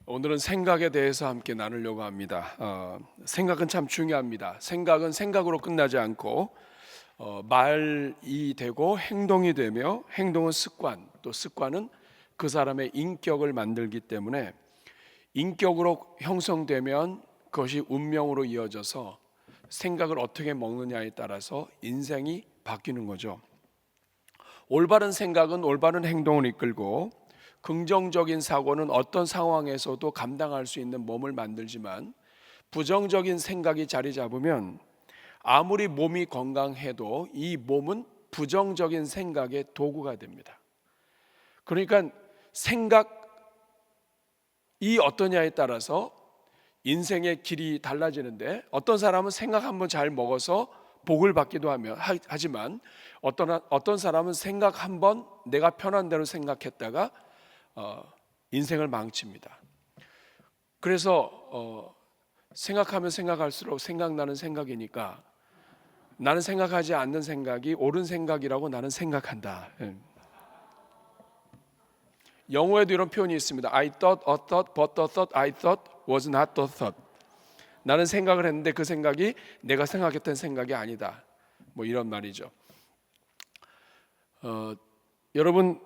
오늘은 생각에 대해서 함께 나누려고 합니다. 생각은 참 중요합니다. 생각은 생각으로 끝나지 않고 말이 되고 행동이 되며, 행동은 습관, 또 습관은 그 사람의 인격을 만들기 때문에 인격으로 형성되면 그것이 운명으로 이어져서 생각을 어떻게 먹느냐에 따라서 인생이 바뀌는 거죠. 올바른 생각은 올바른 행동을 이끌고, 긍정적인 사고는 어떤 상황에서도 감당할 수 있는 몸을 만들지만, 부정적인 생각이 자리 잡으면 아무리 몸이 건강해도 이 몸은 부정적인 생각의 도구가 됩니다. 그러니까 생각이 어떠냐에 따라서 인생의 길이 달라지는데, 어떤 사람은 생각 한번 잘 먹어서 복을 받기도 하지만 어떤 사람은 생각 한번 내가 편한 대로 생각했다가 인생을 망칩니다. 그래서 생각하면 생각할수록 생각나는 생각이니까, 나는 생각하지 않는 생각이 옳은 생각이라고 나는 생각한다. 영어에도 이런 표현이 있습니다. I thought a thought, but the thought I thought was not the thought. 나는 생각을 했는데 그 생각이 내가 생각했던 생각이 아니다. 뭐 이런 말이죠. 여러분,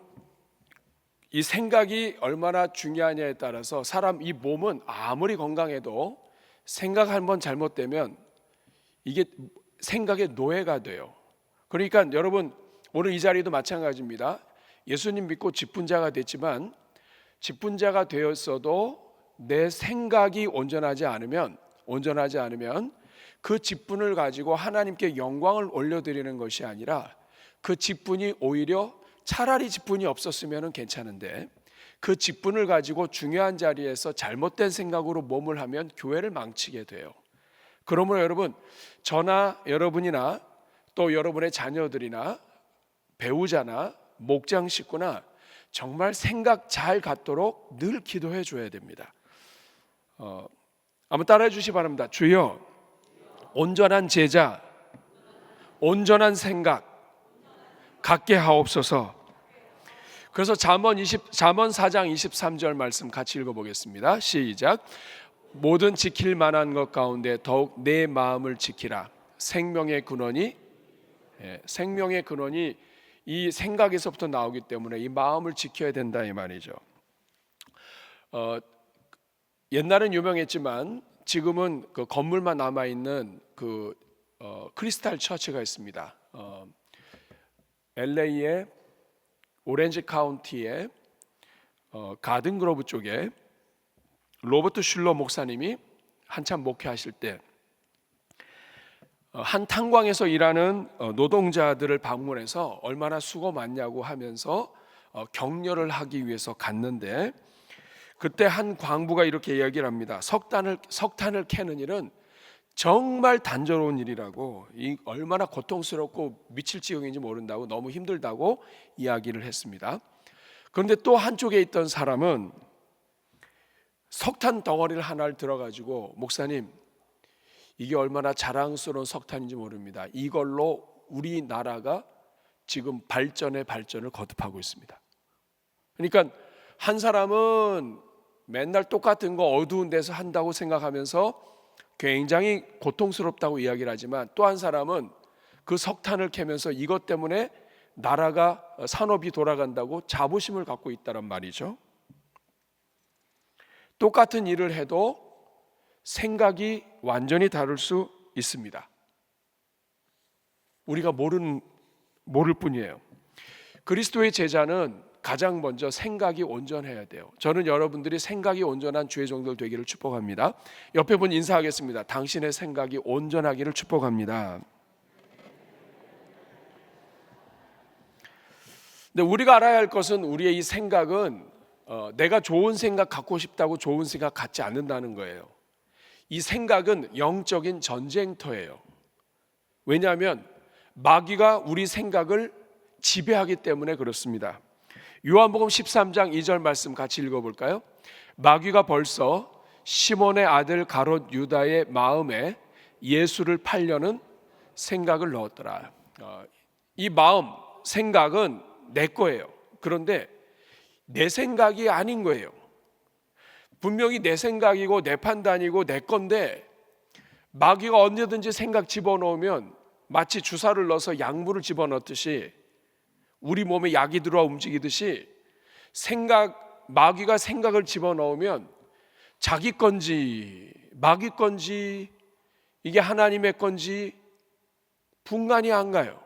이 생각이 얼마나 중요하냐에 따라서 사람 이 몸은 아무리 건강해도 생각 한번 잘못되면 이게 생각의 노예가 돼요. 그러니까 여러분, 오늘 이 자리도 마찬가지입니다. 예수님 믿고 직분자가 됐지만, 직분자가 되었어도 내 생각이 온전하지 않으면 그 직분을 가지고 하나님께 영광을 올려드리는 것이 아니라, 그 직분이 오히려 차라리 직분이 없었으면 괜찮은데 그 직분을 가지고 중요한 자리에서 잘못된 생각으로 몸을 하면 교회를 망치게 돼요. 그러므로 여러분, 저나 여러분이나 또 여러분의 자녀들이나 배우자나 목장 식구나 정말 생각 잘 갖도록 늘 기도해 줘야 됩니다. 한번 따라해 주시기 바랍니다. 주여, 온전한 제자, 온전한 생각 갖게 하옵소서. 그래서 잠언 4장 23절 말씀 같이 읽어보겠습니다. 시작. 모든 지킬 만한 것 가운데 더욱 내 마음을 지키라. 생명의 근원이 이 생각에서부터 나오기 때문에 이 마음을 지켜야 된다 이 말이죠. 옛날은 유명했지만 지금은 그 건물만 남아 있는 그 크리스탈 처치가 있습니다. LA의 오렌지 카운티의 가든그로브 쪽에 로버트 슐러 목사님이 한참 목회하실 때 한 탄광에서 일하는 노동자들을 방문해서 얼마나 수고 많냐고 하면서 격려를 하기 위해서 갔는데, 그때 한 광부가 이렇게 이야기를 합니다. 석탄을 캐는 일은 정말 단조로운 일이라고, 얼마나 고통스럽고 미칠 지경인지 모른다고, 너무 힘들다고 이야기를 했습니다. 그런데 또 한쪽에 있던 사람은 석탄 덩어리를 하나를 들어가지고, 목사님, 이게 얼마나 자랑스러운 석탄인지 모릅니다. 이걸로 우리나라가 지금 발전을 거듭하고 있습니다. 그러니까 한 사람은 맨날 똑같은 거 어두운 데서 한다고 생각하면서 굉장히 고통스럽다고 이야기를 하지만, 또 한 사람은 그 석탄을 캐면서 이것 때문에 나라가 산업이 돌아간다고 자부심을 갖고 있다는 말이죠. 똑같은 일을 해도 생각이 완전히 다를 수 있습니다. 우리가 모를 뿐이에요. 그리스도의 제자는 가장 먼저 생각이 온전해야 돼요. 저는 여러분들이 생각이 온전한 주의 종들 되기를 축복합니다. 옆에 분 인사하겠습니다. 당신의 생각이 온전하기를 축복합니다. 근데 우리가 알아야 할 것은, 우리의 이 생각은 내가 좋은 생각 갖고 싶다고 좋은 생각 갖지 않는다는 거예요. 이 생각은 영적인 전쟁터예요. 왜냐하면 마귀가 우리 생각을 지배하기 때문에 그렇습니다. 요한복음 13장 2절 말씀 같이 읽어볼까요? 마귀가 벌써 시몬의 아들 가롯 유다의 마음에 예수를 팔려는 생각을 넣었더라. 이 마음, 생각은 내 거예요. 그런데 내 생각이 아닌 거예요. 분명히 내 생각이고 내 판단이고 내 건데 마귀가 언제든지 생각 집어넣으면 마치 주사를 넣어서 약물을 집어넣듯이 우리 몸에 약이 들어와 움직이듯이 마귀가 생각을 집어넣으면 자기 건지 마귀 건지 이게 하나님의 건지 분간이 안 가요.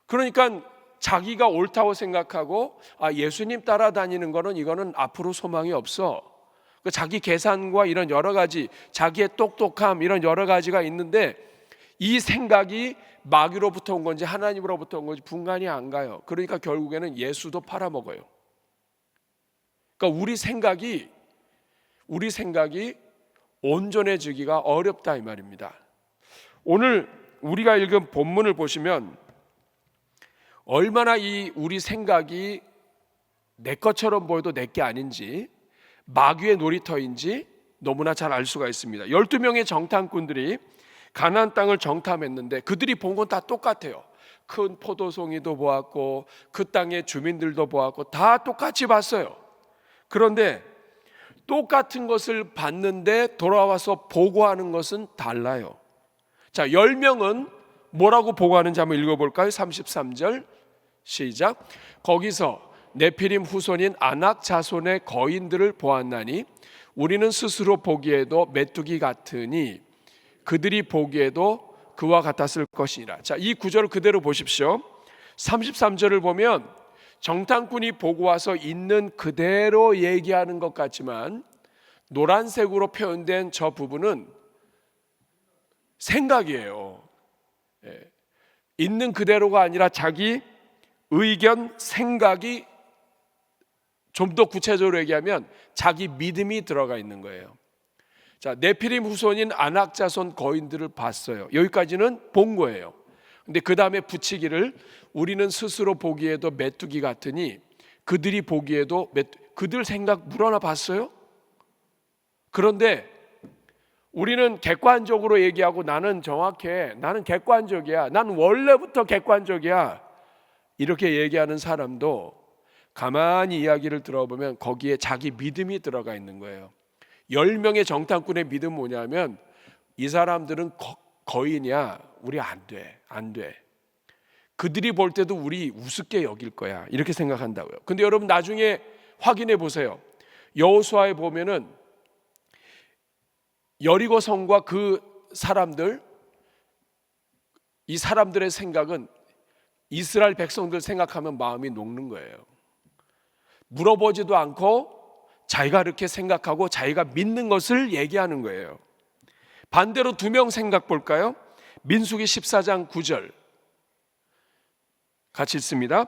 그러니까 자기가 옳다고 생각하고 예수님 따라다니는 거는 이거는 앞으로 소망이 없어. 자기 계산과 이런 여러 가지 자기의 똑똑함 이런 여러 가지가 있는데 이 생각이 마귀로부터 온 건지 하나님으로부터 온 건지 분간이 안 가요. 그러니까 결국에는 예수도 팔아먹어요. 그러니까 우리 생각이 온전해지기가 어렵다 이 말입니다. 오늘 우리가 읽은 본문을 보시면 얼마나 이 우리 생각이 내 것처럼 보여도 내 게 아닌지 마귀의 놀이터인지 너무나 잘 알 수가 있습니다. 12명의 정탐꾼들이 가나안 땅을 정탐했는데 그들이 본 건 다 똑같아요. 큰 포도송이도 보았고 그 땅의 주민들도 보았고 다 똑같이 봤어요. 그런데 똑같은 것을 봤는데 돌아와서 보고하는 것은 달라요. 자, 10명은 뭐라고 보고하는지 한번 읽어볼까요? 33절 시작. 거기서 네피림 후손인 아낙 자손의 거인들을 보았나니 우리는 스스로 보기에도 메뚜기 같으니 그들이 보기에도 그와 같았을 것이니라. 자, 이 구절을 그대로 보십시오. 33절을 보면 정탐꾼이 보고 와서 있는 그대로 얘기하는 것 같지만 노란색으로 표현된 저 부분은 생각이에요. 있는 그대로가 아니라 자기 의견, 생각이 좀 더 구체적으로 얘기하면 자기 믿음이 들어가 있는 거예요. 자, 네피림 후손인 아낙 자손 거인들을 봤어요. 여기까지는 본 거예요. 근데 그 다음에 붙이기를 우리는 스스로 보기에도 메뚜기 같으니 그들이 보기에도 그들 생각 물어나 봤어요? 그런데 우리는 객관적으로 얘기하고 나는 정확해, 나는 객관적이야, 나는 원래부터 객관적이야 이렇게 얘기하는 사람도 가만히 이야기를 들어보면 거기에 자기 믿음이 들어가 있는 거예요. 10명의 정탐꾼의 믿음은 뭐냐면 이 사람들은 거인이야, 우리 안 돼. 그들이 볼 때도 우리 우습게 여길 거야 이렇게 생각한다고요. 근데 여러분 나중에 확인해 보세요. 여호수아에 보면은 여리고 성과 그 사람들, 이 사람들의 생각은 이스라엘 백성들 생각하면 마음이 녹는 거예요. 물어보지도 않고 자기가 이렇게 생각하고 자기가 믿는 것을 얘기하는 거예요. 반대로 2명 생각 볼까요? 민수기 14장 9절 같이 읽습니다.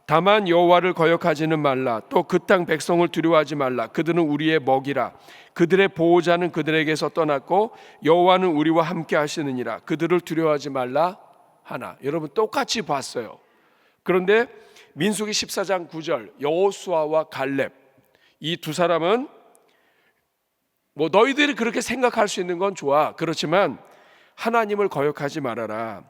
다만 여호와를 거역하지는 말라. 또 그 땅 백성을 두려워하지 말라. 그들은 우리의 먹이라. 그들의 보호자는 그들에게서 떠났고 여호와는 우리와 함께 하시느니라. 그들을 두려워하지 말라 하나. 여러분 똑같이 봤어요. 그런데 민수기 14장 9절 여호수아와 갈렙 이 두 사람은 너희들이 그렇게 생각할 수 있는 건 좋아. 그렇지만 하나님을 거역하지 말아라.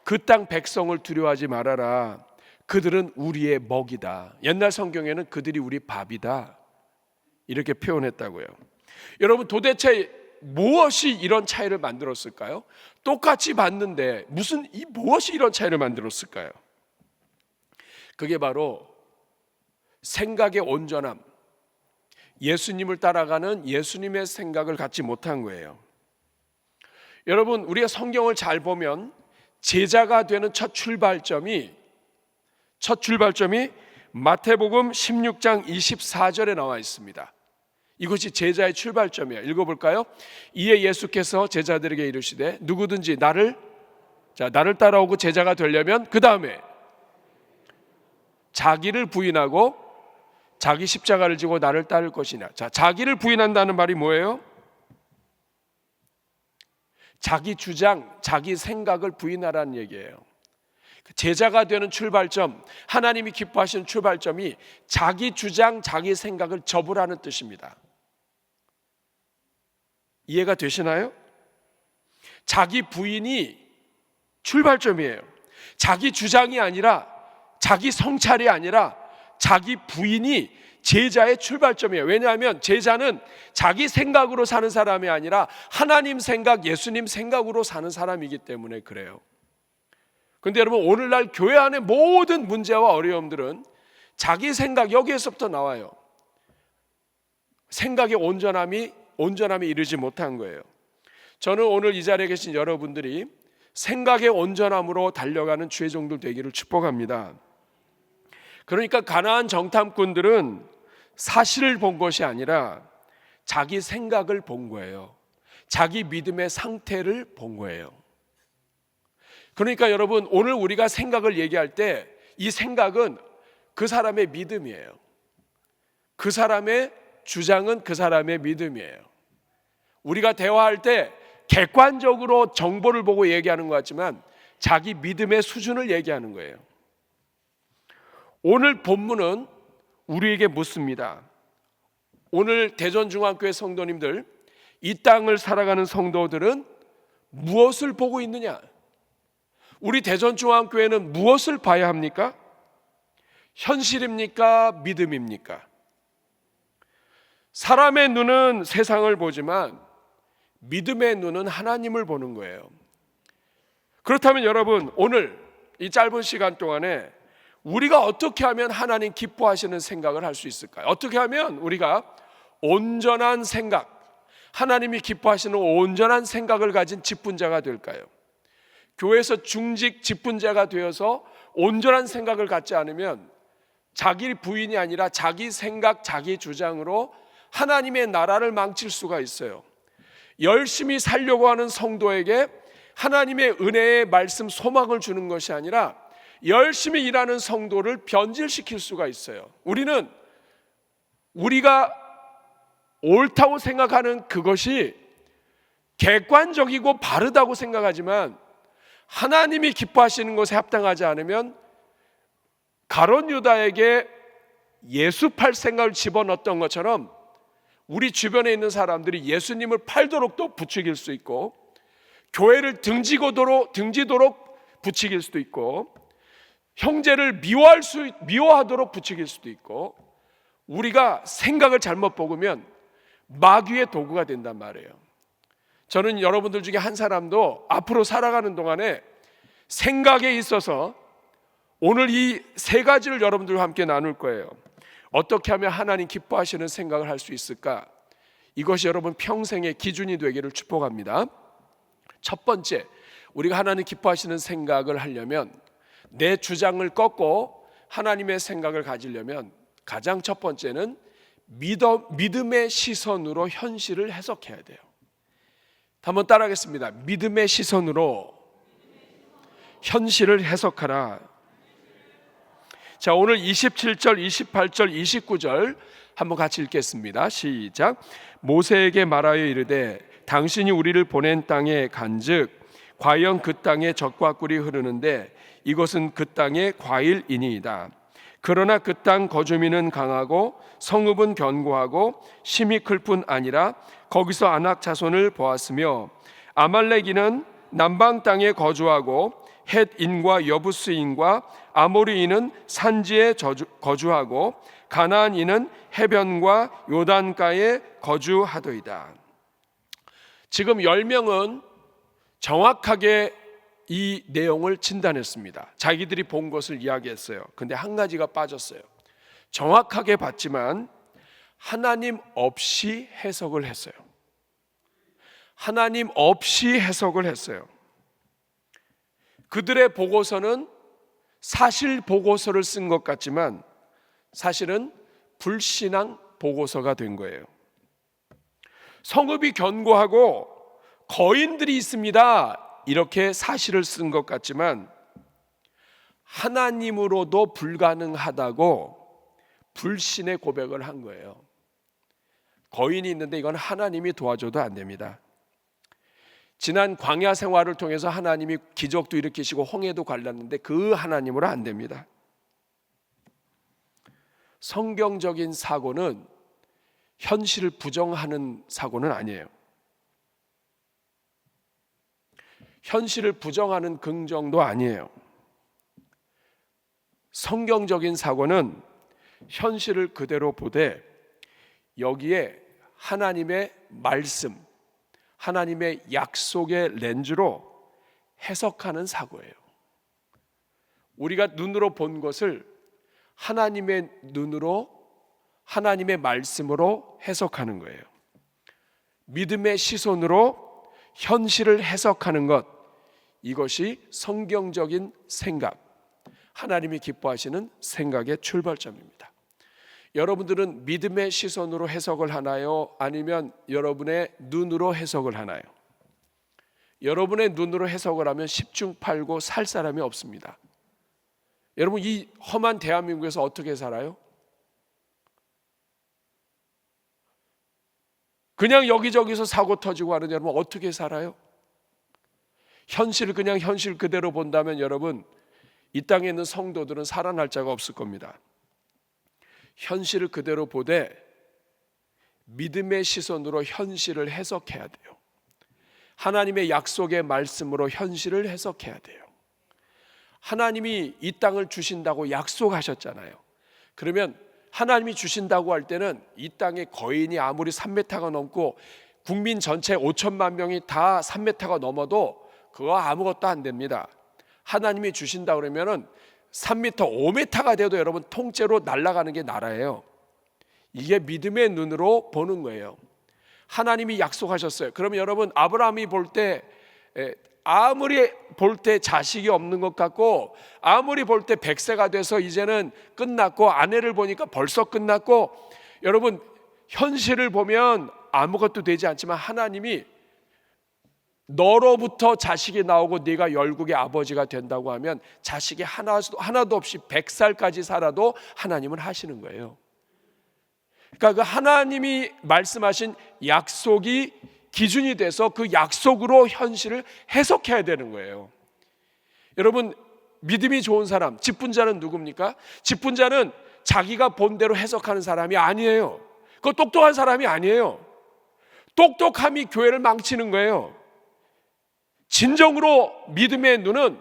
그 땅 백성을 두려워하지 말아라. 그들은 우리의 먹이다. 옛날 성경에는 그들이 우리 밥이다 이렇게 표현했다고요. 여러분 도대체 무엇이 이런 차이를 만들었을까요? 똑같이 봤는데 무엇이 이런 차이를 만들었을까요? 그게 바로 생각의 온전함, 예수님을 따라가는 예수님의 생각을 갖지 못한 거예요. 여러분 우리가 성경을 잘 보면 제자가 되는 첫 출발점이 마태복음 16장 24절에 나와 있습니다. 이것이 제자의 출발점이에요. 읽어볼까요? 이에 예수께서 제자들에게 이르시되 누구든지 나를 따라오고 제자가 되려면 그 다음에 자기를 부인하고 자기 십자가를 지고 나를 따를 것이냐. 자, 자기를 부인한다는 말이 뭐예요? 자기 주장, 자기 생각을 부인하라는 얘기예요. 제자가 되는 출발점, 하나님이 기뻐하시는 출발점이 자기 주장, 자기 생각을 접으라는 뜻입니다. 이해가 되시나요? 자기 부인이 출발점이에요. 자기 주장이 아니라, 자기 성찰이 아니라 자기 부인이 제자의 출발점이에요. 왜냐하면 제자는 자기 생각으로 사는 사람이 아니라 하나님 생각, 예수님 생각으로 사는 사람이기 때문에 그래요. 그런데 여러분, 오늘날 교회 안의 모든 문제와 어려움들은 자기 생각, 여기에서부터 나와요. 생각의 온전함이 이르지 못한 거예요. 저는 오늘 이 자리에 계신 여러분들이 생각의 온전함으로 달려가는 주의 종들 되기를 축복합니다. 그러니까 가나안 정탐꾼들은 사실을 본 것이 아니라 자기 생각을 본 거예요. 자기 믿음의 상태를 본 거예요. 그러니까 여러분, 오늘 우리가 생각을 얘기할 때 이 생각은 그 사람의 믿음이에요. 그 사람의 주장은 그 사람의 믿음이에요. 우리가 대화할 때 객관적으로 정보를 보고 얘기하는 것 같지만 자기 믿음의 수준을 얘기하는 거예요. 오늘 본문은 우리에게 묻습니다. 오늘 대전중앙교회 성도님들, 이 땅을 살아가는 성도들은 무엇을 보고 있느냐? 우리 대전중앙교회는 무엇을 봐야 합니까? 현실입니까? 믿음입니까? 사람의 눈은 세상을 보지만 믿음의 눈은 하나님을 보는 거예요. 그렇다면 여러분, 오늘 이 짧은 시간 동안에 우리가 어떻게 하면 하나님 기뻐하시는 생각을 할 수 있을까요? 어떻게 하면 우리가 온전한 생각, 하나님이 기뻐하시는 온전한 생각을 가진 직분자가 될까요? 교회에서 중직 직분자가 되어서 온전한 생각을 갖지 않으면 자기 부인이 아니라 자기 생각, 자기 주장으로 하나님의 나라를 망칠 수가 있어요. 열심히 살려고 하는 성도에게 하나님의 은혜의 말씀, 소망을 주는 것이 아니라 열심히 일하는 성도를 변질시킬 수가 있어요. 우리가 옳다고 생각하는 그것이 객관적이고 바르다고 생각하지만 하나님이 기뻐하시는 것에 합당하지 않으면 가룟 유다에게 예수 팔 생각을 집어넣었던 것처럼 우리 주변에 있는 사람들이 예수님을 팔도록 또 부추길 수 있고, 교회를 등지도록 부추길 수도 있고, 형제를 미워하도록 부추길 수도 있고, 우리가 생각을 잘못 먹으면 마귀의 도구가 된단 말이에요. 저는 여러분들 중에 한 사람도 앞으로 살아가는 동안에 생각에 있어서 오늘 이 세 가지를 여러분들과 함께 나눌 거예요. 어떻게 하면 하나님 기뻐하시는 생각을 할 수 있을까? 이것이 여러분 평생의 기준이 되기를 축복합니다. 첫 번째, 우리가 하나님 기뻐하시는 생각을 하려면, 내 주장을 꺾고 하나님의 생각을 가지려면 가장 첫 번째는 믿음의 시선으로 현실을 해석해야 돼요. 한번 따라하겠습니다. 믿음의 시선으로 현실을 해석하라. 자, 오늘 27절, 28절, 29절 한번 같이 읽겠습니다. 시작. 모세에게 말하여 이르되 당신이 우리를 보낸 땅에 간즉 과연 그 땅에 젖과 꿀이 흐르는데 이것은 그 땅의 과일이니이다. 그러나 그 땅 거주민은 강하고 성읍은 견고하고 심히 클 뿐 아니라 거기서 아낙 자손을 보았으며 아말렉인은 남방 땅에 거주하고 헷인과 여부스인과 아모리인은 산지에 거주하고 가나안인은 해변과 요단가에 거주하도이다. 지금 10명은 정확하게 이 내용을 진단했습니다. 자기들이 본 것을 이야기했어요. 근데 한 가지가 빠졌어요. 정확하게 봤지만 하나님 없이 해석을 했어요. 하나님 없이 해석을 했어요. 그들의 보고서는 사실 보고서를 쓴 것 같지만 사실은 불신앙 보고서가 된 거예요. 성읍이 견고하고 거인들이 있습니다, 이렇게 사실을 쓴 것 같지만 하나님으로도 불가능하다고 불신의 고백을 한 거예요. 거인이 있는데 이건 하나님이 도와줘도 안 됩니다. 지난 광야 생활을 통해서 하나님이 기적도 일으키시고 홍해도 갈랐는데 그 하나님으로 안 됩니다. 성경적인 사고는 현실을 부정하는 사고는 아니에요. 현실을 부정하는 긍정도 아니에요. 성경적인 사고는 현실을 그대로 보되 여기에 하나님의 말씀, 하나님의 약속의 렌즈로 해석하는 사고예요. 우리가 눈으로 본 것을 하나님의 눈으로, 하나님의 말씀으로 해석하는 거예요. 믿음의 시선으로 현실을 해석하는 것, 이것이 성경적인 생각, 하나님이 기뻐하시는 생각의 출발점입니다. 여러분들은 믿음의 시선으로 해석을 하나요? 아니면 여러분의 눈으로 해석을 하나요? 여러분의 눈으로 해석을 하면 10중 8구 살 사람이 없습니다. 여러분, 이 험한 대한민국에서 어떻게 살아요? 그냥 여기저기서 사고 터지고 하는 여러분 어떻게 살아요? 현실을 그냥 현실 그대로 본다면 여러분, 이 땅에 있는 성도들은 살아날 자가 없을 겁니다. 현실을 그대로 보되 믿음의 시선으로 현실을 해석해야 돼요. 하나님의 약속의 말씀으로 현실을 해석해야 돼요. 하나님이 이 땅을 주신다고 약속하셨잖아요. 그러면 하나님이 주신다고 할 때는 이 땅의 거인이 아무리 3m가 넘고 국민 전체 5천만 명이 다 3m가 넘어도 그거 아무것도 안 됩니다. 하나님이 주신다 그러면은 3m, 5m가 돼도 여러분 통째로 날아가는 게 나라예요. 이게 믿음의 눈으로 보는 거예요. 하나님이 약속하셨어요. 그러면 여러분, 아브라함이 볼 때 아무리 볼 때 자식이 없는 것 같고, 아무리 볼 때 100세가 돼서 이제는 끝났고, 아내를 보니까 벌써 끝났고, 여러분 현실을 보면 아무것도 되지 않지만 하나님이 너로부터 자식이 나오고 네가 열국의 아버지가 된다고 하면 자식이 하나도 없이 100살까지 살아도 하나님은 하시는 거예요. 그러니까 그 하나님이 말씀하신 약속이 기준이 돼서 그 약속으로 현실을 해석해야 되는 거예요. 여러분, 믿음이 좋은 사람, 직분자는 누굽니까? 직분자는 자기가 본 대로 해석하는 사람이 아니에요. 그거 똑똑한 사람이 아니에요. 똑똑함이 교회를 망치는 거예요. 진정으로 믿음의 눈은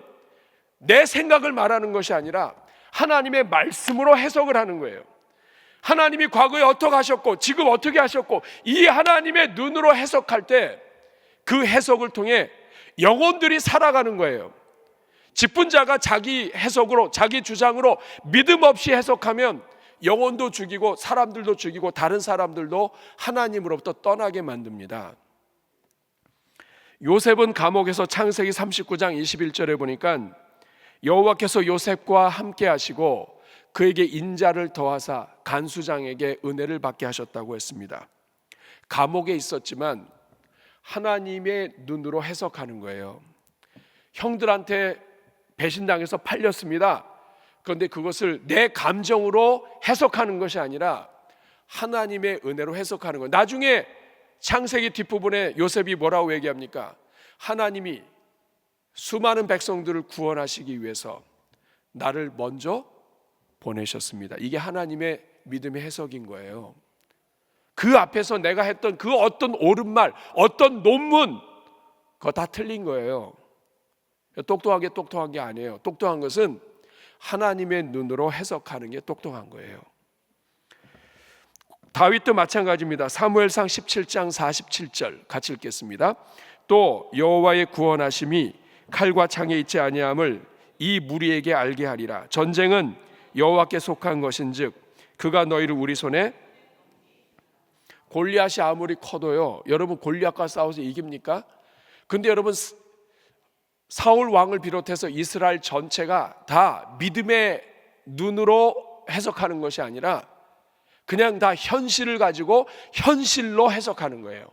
내 생각을 말하는 것이 아니라 하나님의 말씀으로 해석을 하는 거예요. 하나님이 과거에 어떻게 하셨고 지금 어떻게 하셨고, 이 하나님의 눈으로 해석할 때 그 해석을 통해 영혼들이 살아가는 거예요. 직분자가 자기 해석으로, 자기 주장으로 믿음 없이 해석하면 영혼도 죽이고 사람들도 죽이고 다른 사람들도 하나님으로부터 떠나게 만듭니다. 요셉은 감옥에서 창세기 39장 21절에 보니까 여호와께서 요셉과 함께 하시고 그에게 인자를 더하사 간수장에게 은혜를 받게 하셨다고 했습니다. 감옥에 있었지만 하나님의 눈으로 해석하는 거예요. 형들한테 배신당해서 팔렸습니다. 그런데 그것을 내 감정으로 해석하는 것이 아니라 하나님의 은혜로 해석하는 거예요. 나중에 창세기 뒷부분에 요셉이 뭐라고 얘기합니까? 하나님이 수많은 백성들을 구원하시기 위해서 나를 먼저 보내셨습니다. 이게 하나님의 믿음의 해석인 거예요. 그 앞에서 내가 했던 그 어떤 옳은 말, 어떤 논문, 그거 다 틀린 거예요. 똑똑한 게 아니에요. 똑똑한 것은 하나님의 눈으로 해석하는 게 똑똑한 거예요. 다윗도 마찬가지입니다. 사무엘상 17장 47절 같이 읽겠습니다. 또 여호와의 구원하심이 칼과 창에 있지 아니함을 이 무리에게 알게 하리라. 전쟁은 여호와께 속한 것인즉 그가 너희를 우리 손에. 골리앗이 아무리 커도요, 여러분 골리앗과 싸워서 이깁니까? 근데 여러분 사울 왕을 비롯해서 이스라엘 전체가 다 믿음의 눈으로 해석하는 것이 아니라 그냥 다 현실을 가지고 현실로 해석하는 거예요.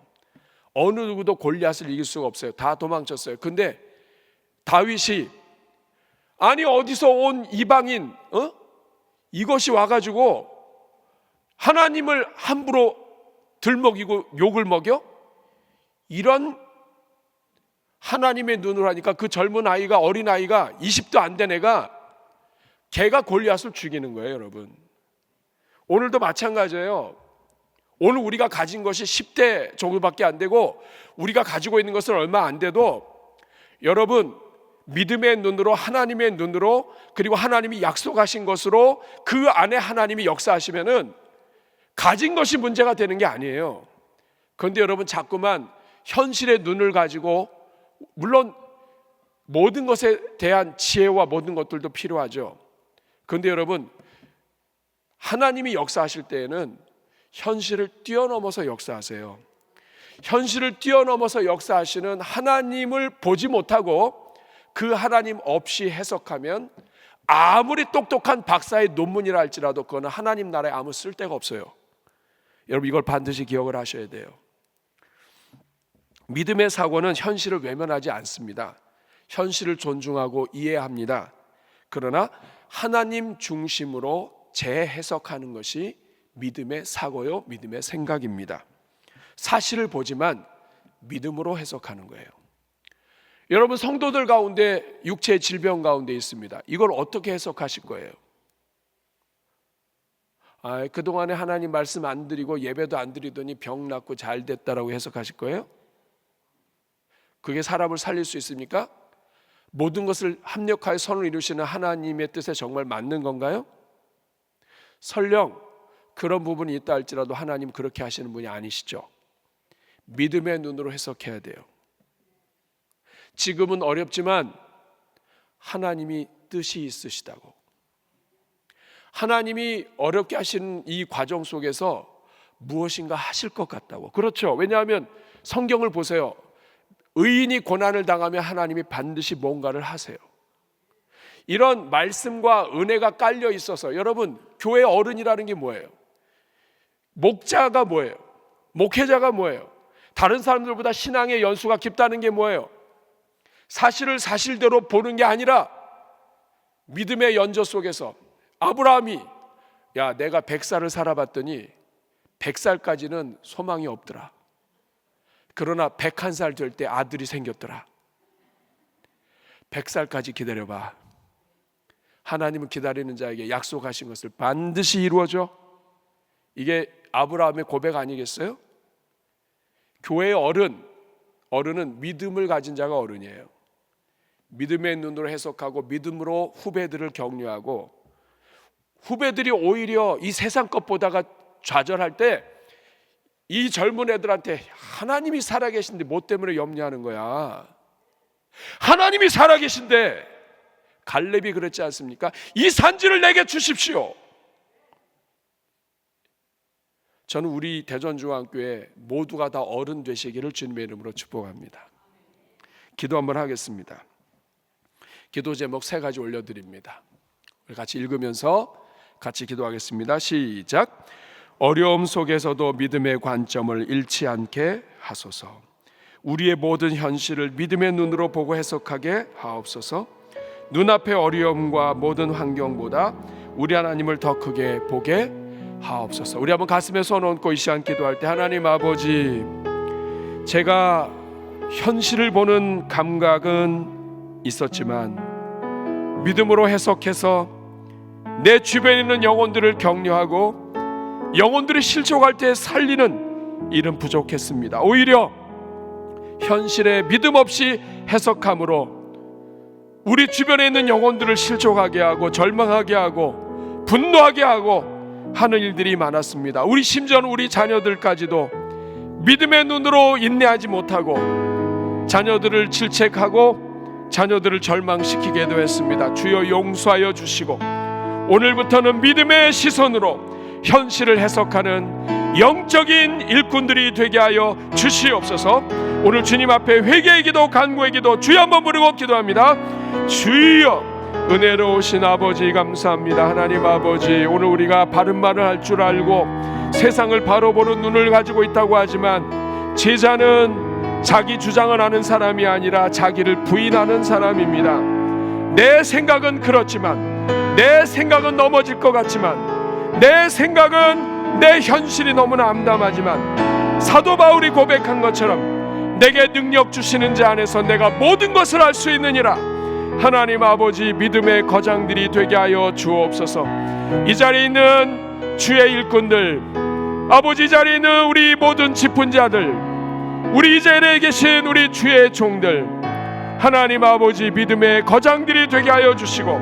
어느 누구도 골리앗을 이길 수가 없어요. 다 도망쳤어요. 근데 다윗이 아니 어디서 온 이방인 이것이 와가지고 하나님을 함부로 들먹이고 욕을 먹여? 이런 하나님의 눈으로 하니까 그 젊은 아이가, 어린 아이가 20도 안 된 애가 걔가 골리앗을 죽이는 거예요. 여러분, 오늘도 마찬가지예요. 오늘 우리가 가진 것이 10대 정도밖에 안 되고 우리가 가지고 있는 것은 얼마 안 돼도 여러분 믿음의 눈으로, 하나님의 눈으로, 그리고 하나님이 약속하신 것으로 그 안에 하나님이 역사하시면은 가진 것이 문제가 되는 게 아니에요. 그런데 여러분 자꾸만 현실의 눈을 가지고, 물론 모든 것에 대한 지혜와 모든 것들도 필요하죠. 그런데 여러분, 하나님이 역사하실 때에는 현실을 뛰어넘어서 역사하세요. 현실을 뛰어넘어서 역사하시는 하나님을 보지 못하고 그 하나님 없이 해석하면 아무리 똑똑한 박사의 논문이라 할지라도 그거는 하나님 나라에 아무 쓸데가 없어요. 여러분 이걸 반드시 기억을 하셔야 돼요. 믿음의 사고는 현실을 외면하지 않습니다. 현실을 존중하고 이해합니다. 그러나 하나님 중심으로 재해석하는 것이 믿음의 사고요, 믿음의 생각입니다. 사실을 보지만 믿음으로 해석하는 거예요. 여러분 성도들 가운데 육체의 질병 가운데 있습니다. 이걸 어떻게 해석하실 거예요? 그동안에 하나님 말씀 안 드리고 예배도 안 드리더니 병 낫고 잘 됐다라고 해석하실 거예요? 그게 사람을 살릴 수 있습니까? 모든 것을 합력하여 선을 이루시는 하나님의 뜻에 정말 맞는 건가요? 설령 그런 부분이 있다 할지라도 하나님 그렇게 하시는 분이 아니시죠. 믿음의 눈으로 해석해야 돼요. 지금은 어렵지만 하나님이 뜻이 있으시다고, 하나님이 어렵게 하시는 이 과정 속에서 무엇인가 하실 것 같다고. 그렇죠. 왜냐하면 성경을 보세요. 의인이 고난을 당하면 하나님이 반드시 뭔가를 하세요. 이런 말씀과 은혜가 깔려 있어서, 여러분 교회 어른이라는 게 뭐예요? 목자가 뭐예요? 목회자가 뭐예요? 다른 사람들보다 신앙의 연수가 깊다는 게 뭐예요? 사실을 사실대로 보는 게 아니라 믿음의 연저 속에서 아브라함이 내가 100살을 살아봤더니 100살까지는 소망이 없더라. 그러나 101살 될 때 아들이 생겼더라. 100살까지 기다려봐. 하나님은 기다리는 자에게 약속하신 것을 반드시 이루어줘. 이게 아브라함의 고백 아니겠어요? 교회의 어른은 믿음을 가진 자가 어른이에요. 믿음의 눈으로 해석하고 믿음으로 후배들을 격려하고, 후배들이 오히려 이 세상 것보다가 좌절할 때 이 젊은 애들한테 하나님이 살아계신데 뭐 때문에 염려하는 거야? 하나님이 살아계신데, 갈렙이 그랬지 않습니까? 이 산지를 내게 주십시오. 저는 우리 대전중앙교회 모두가 다 어른 되시기를 주님의 이름으로 축복합니다. 기도 한번 하겠습니다. 기도 제목 3가지 올려드립니다. 우리 같이 읽으면서 같이 기도하겠습니다. 시작. 어려움 속에서도 믿음의 관점을 잃지 않게 하소서. 우리의 모든 현실을 믿음의 눈으로 보고 해석하게 하옵소서. 눈앞의 어려움과 모든 환경보다 우리 하나님을 더 크게 보게 하옵소서. 우리 한번 가슴에 손 얹고 이 시간 기도할 때, 하나님 아버지, 제가 현실을 보는 감각은 있었지만 믿음으로 해석해서 내 주변에 있는 영혼들을 격려하고 영혼들이 실족할 때 살리는 일은 부족했습니다. 오히려 현실에 믿음 없이 해석함으로 우리 주변에 있는 영혼들을 실족하게 하고 절망하게 하고 분노하게 하고 하는 일들이 많았습니다. 우리 심지어는 우리 자녀들까지도 믿음의 눈으로 인내하지 못하고 자녀들을 질책하고 자녀들을 절망시키게도 했습니다. 주여 용서하여 주시고 오늘부터는 믿음의 시선으로 현실을 해석하는 영적인 일꾼들이 되게 하여 주시옵소서. 오늘 주님 앞에 회개의 기도, 간구의 기도 주여 한번 부르고 기도합니다. 주여, 은혜로우신 아버지 감사합니다. 하나님 아버지, 오늘 우리가 바른 말을 할 줄 알고 세상을 바로 보는 눈을 가지고 있다고 하지만 제자는 자기 주장을 하는 사람이 아니라 자기를 부인하는 사람입니다. 내 생각은 그렇지만, 내 생각은 넘어질 것 같지만, 내 생각은, 내 현실이 너무나 암담하지만 사도 바울이 고백한 것처럼 내게 능력 주시는 자 안에서 내가 모든 것을 할 수 있느니라. 하나님 아버지, 믿음의 거장들이 되게 하여 주옵소서. 이 자리에 있는 주의 일꾼들, 아버지, 이 자리에 있는 우리 모든 짚은 자들, 우리 이 자리에 계신 우리 주의 종들, 하나님 아버지 믿음의 거장들이 되게 하여 주시고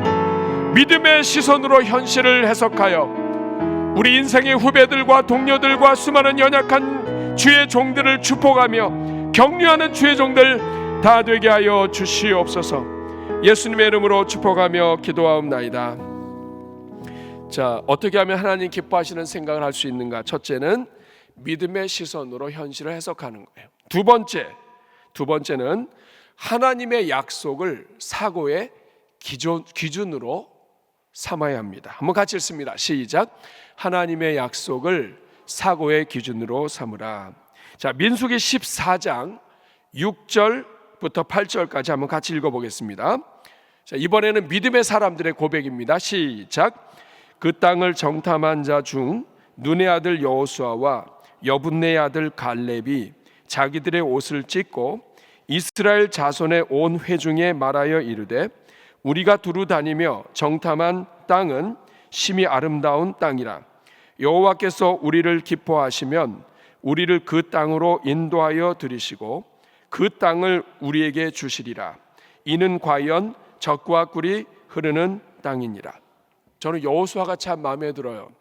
믿음의 시선으로 현실을 해석하여 우리 인생의 후배들과 동료들과 수많은 연약한 주의 종들을 축복하며 격려하는 주의 종들 다 되게 하여 주시옵소서. 예수님의 이름으로 축복하며 기도하옵나이다. 자, 어떻게 하면 하나님 기뻐하시는 생각을 할 수 있는가? 첫째는 믿음의 시선으로 현실을 해석하는 거예요. 두 번째는 하나님의 약속을 사고의 기준으로 삼아야 합니다. 한번 같이 읽습니다. 시작. 하나님의 약속을 사고의 기준으로 삼으라. 자, 민수기 14장 6절부터 8절까지 한번 같이 읽어보겠습니다. 자, 이번에는 믿음의 사람들의 고백입니다. 시작. 그 땅을 정탐한 자 중 눈의 아들 여호수아와 여분네의 아들 갈렙이 자기들의 옷을 찢고 이스라엘 자손의 온 회중에 말하여 이르되 우리가 두루 다니며 정탐한 땅은 심히 아름다운 땅이라. 여호와께서 우리를 기뻐하시면 우리를 그 땅으로 인도하여 들이시고 그 땅을 우리에게 주시리라. 이는 과연 젖과 꿀이 흐르는 땅이니라. 저는 여호수아가 참 마음에 들어요.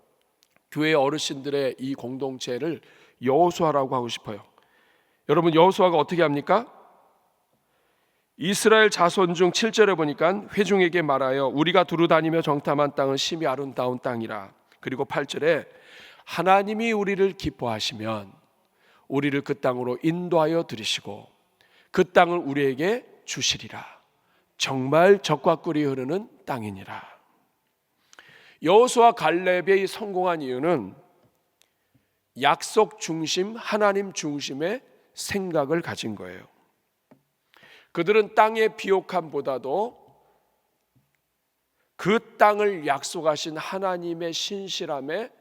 교회 어르신들의 이 공동체를 여호수아라고 하고 싶어요. 여러분, 여호수아가 어떻게 합니까? 이스라엘 자손 중 7절에 보니까 회중에게 말하여 우리가 두루 다니며 정탐한 땅은 심히 아름다운 땅이라. 그리고 8절에 하나님이 우리를 기뻐하시면 우리를 그 땅으로 인도하여 들이시고 그 땅을 우리에게 주시리라. 정말 젖과 꿀이 흐르는 땅이니라. 여호수아 갈렙이 성공한 이유는 약속 중심, 하나님 중심의 생각을 가진 거예요. 그들은 땅의 비옥함보다도 그 땅을 약속하신 하나님의 신실함에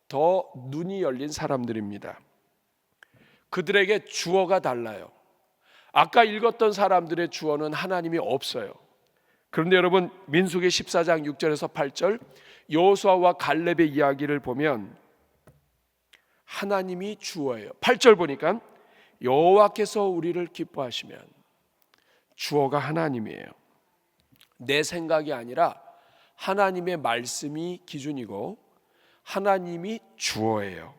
더 눈이 열린 사람들입니다. 그들에게 주어가 달라요. 아까 읽었던 사람들의 주어는 하나님이 없어요. 그런데 여러분, 민수기 14장 6절에서 8절 여호수아와 갈렙의 이야기를 보면 하나님이 주어예요. 8절 보니까 여호와께서 우리를 기뻐하시면 주어가 하나님이에요. 내 생각이 아니라 하나님의 말씀이 기준이고 하나님이 주어예요.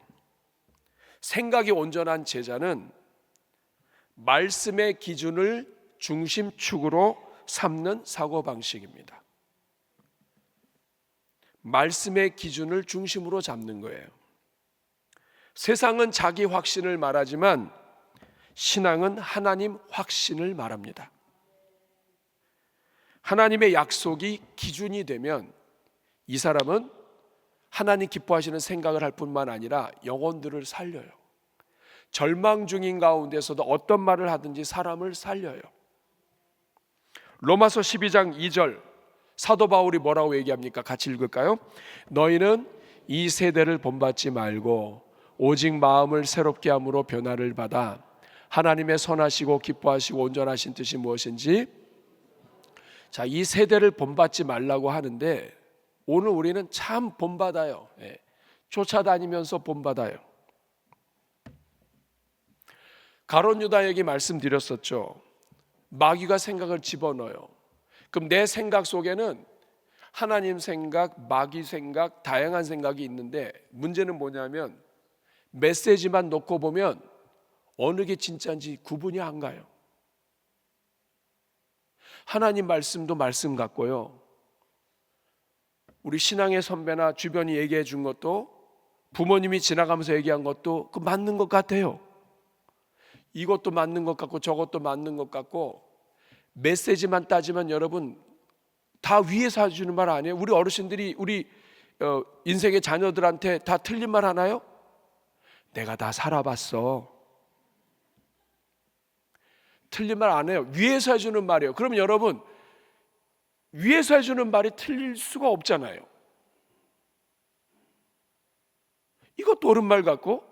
생각이 온전한 제자는 말씀의 기준을 중심축으로 삼는 사고방식입니다. 말씀의 기준을 중심으로 잡는 거예요. 세상은 자기 확신을 말하지만 신앙은 하나님 확신을 말합니다. 하나님의 약속이 기준이 되면 이 사람은 하나님 기뻐하시는 생각을 할 뿐만 아니라 영혼들을 살려요. 절망 중인 가운데서도 어떤 말을 하든지 사람을 살려요. 로마서 12장 2절 사도 바울이 뭐라고 얘기합니까? 같이 읽을까요? 너희는 이 세대를 본받지 말고 오직 마음을 새롭게 함으로 변화를 받아 하나님의 선하시고 기뻐하시고 온전하신 뜻이 무엇인지. 자, 이 세대를 본받지 말라고 하는데 오늘 우리는 참 본받아요. 쫓아다니면서 본받아요. 가룟 유다에게 말씀드렸었죠. 마귀가 생각을 집어넣어요. 그럼 내 생각 속에는 하나님 생각, 마귀 생각, 다양한 생각이 있는데 문제는 뭐냐면 메시지만 놓고 보면 어느 게 진짜인지 구분이 안 가요. 하나님 말씀도 말씀 같고요. 우리 신앙의 선배나 주변이 얘기해 준 것도 부모님이 지나가면서 얘기한 것도 그 맞는 것 같아요. 이것도 맞는 것 같고 저것도 맞는 것 같고 메시지만 따지면 여러분 다 위에서 해주는 말 아니에요? 우리 어르신들이 우리 인생의 자녀들한테 다 틀린 말 하나요? 내가 다 살아봤어. 틀린 말 안 해요. 위에서 해주는 말이에요. 그러면 여러분 위에서 해주는 말이 틀릴 수가 없잖아요. 이것도 옳은 말 같고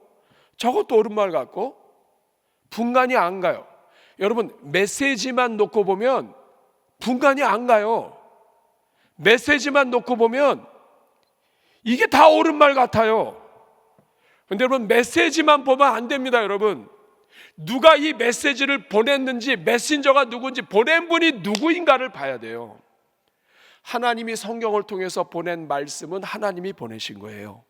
저것도 옳은 말 같고 분간이 안 가요. 여러분 메시지만 놓고 보면 분간이 안 가요. 메시지만 놓고 보면 이게 다 옳은 말 같아요. 그런데 여러분 메시지만 보면 안 됩니다. 여러분 누가 이 메시지를 보냈는지, 메신저가 누군지, 보낸 분이 누구인가를 봐야 돼요. 하나님이 성경을 통해서 보낸 말씀은 하나님이 보내신 거예요.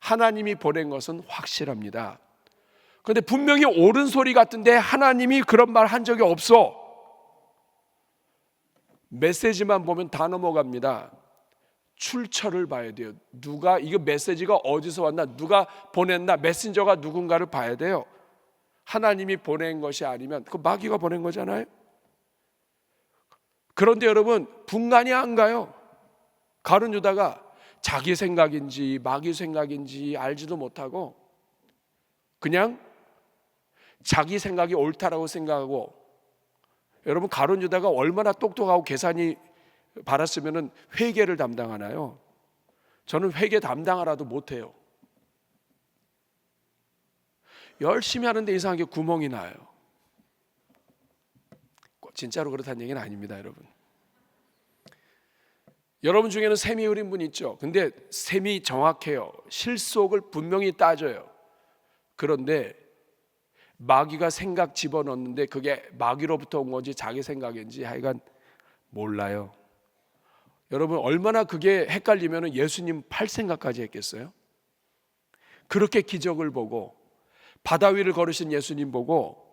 하나님이 보낸 것은 확실합니다. 그런데 분명히 옳은 소리 같은데 하나님이 그런 말 한 적이 없어. 메시지만 보면 다 넘어갑니다. 출처를 봐야 돼요. 누가, 이거 메시지가 어디서 왔나, 누가 보냈나, 메신저가 누군가를 봐야 돼요. 하나님이 보낸 것이 아니면 그 마귀가 보낸 거잖아요. 그런데 여러분, 분간이 안 가요. 가룟 유다가 자기 생각인지 마귀 생각인지 알지도 못하고 그냥 자기 생각이 옳다라고 생각하고, 여러분 가룟 유다가 얼마나 똑똑하고 계산이 바랐으면 회계를 담당하나요? 저는 회계 담당하라도 못해요. 열심히 하는데 이상하게 구멍이 나요. 진짜로 그렇다는 얘기는 아닙니다, 여러분. 여러분 중에는 셈이 흐린 분 있죠. 근데 셈이 정확해요. 실속을 분명히 따져요. 그런데 마귀가 생각 집어넣는데 그게 마귀로부터 온 건지 자기 생각인지 하여간 몰라요. 여러분 얼마나 그게 헷갈리면 예수님 팔 생각까지 했겠어요? 그렇게 기적을 보고 바다 위를 걸으신 예수님 보고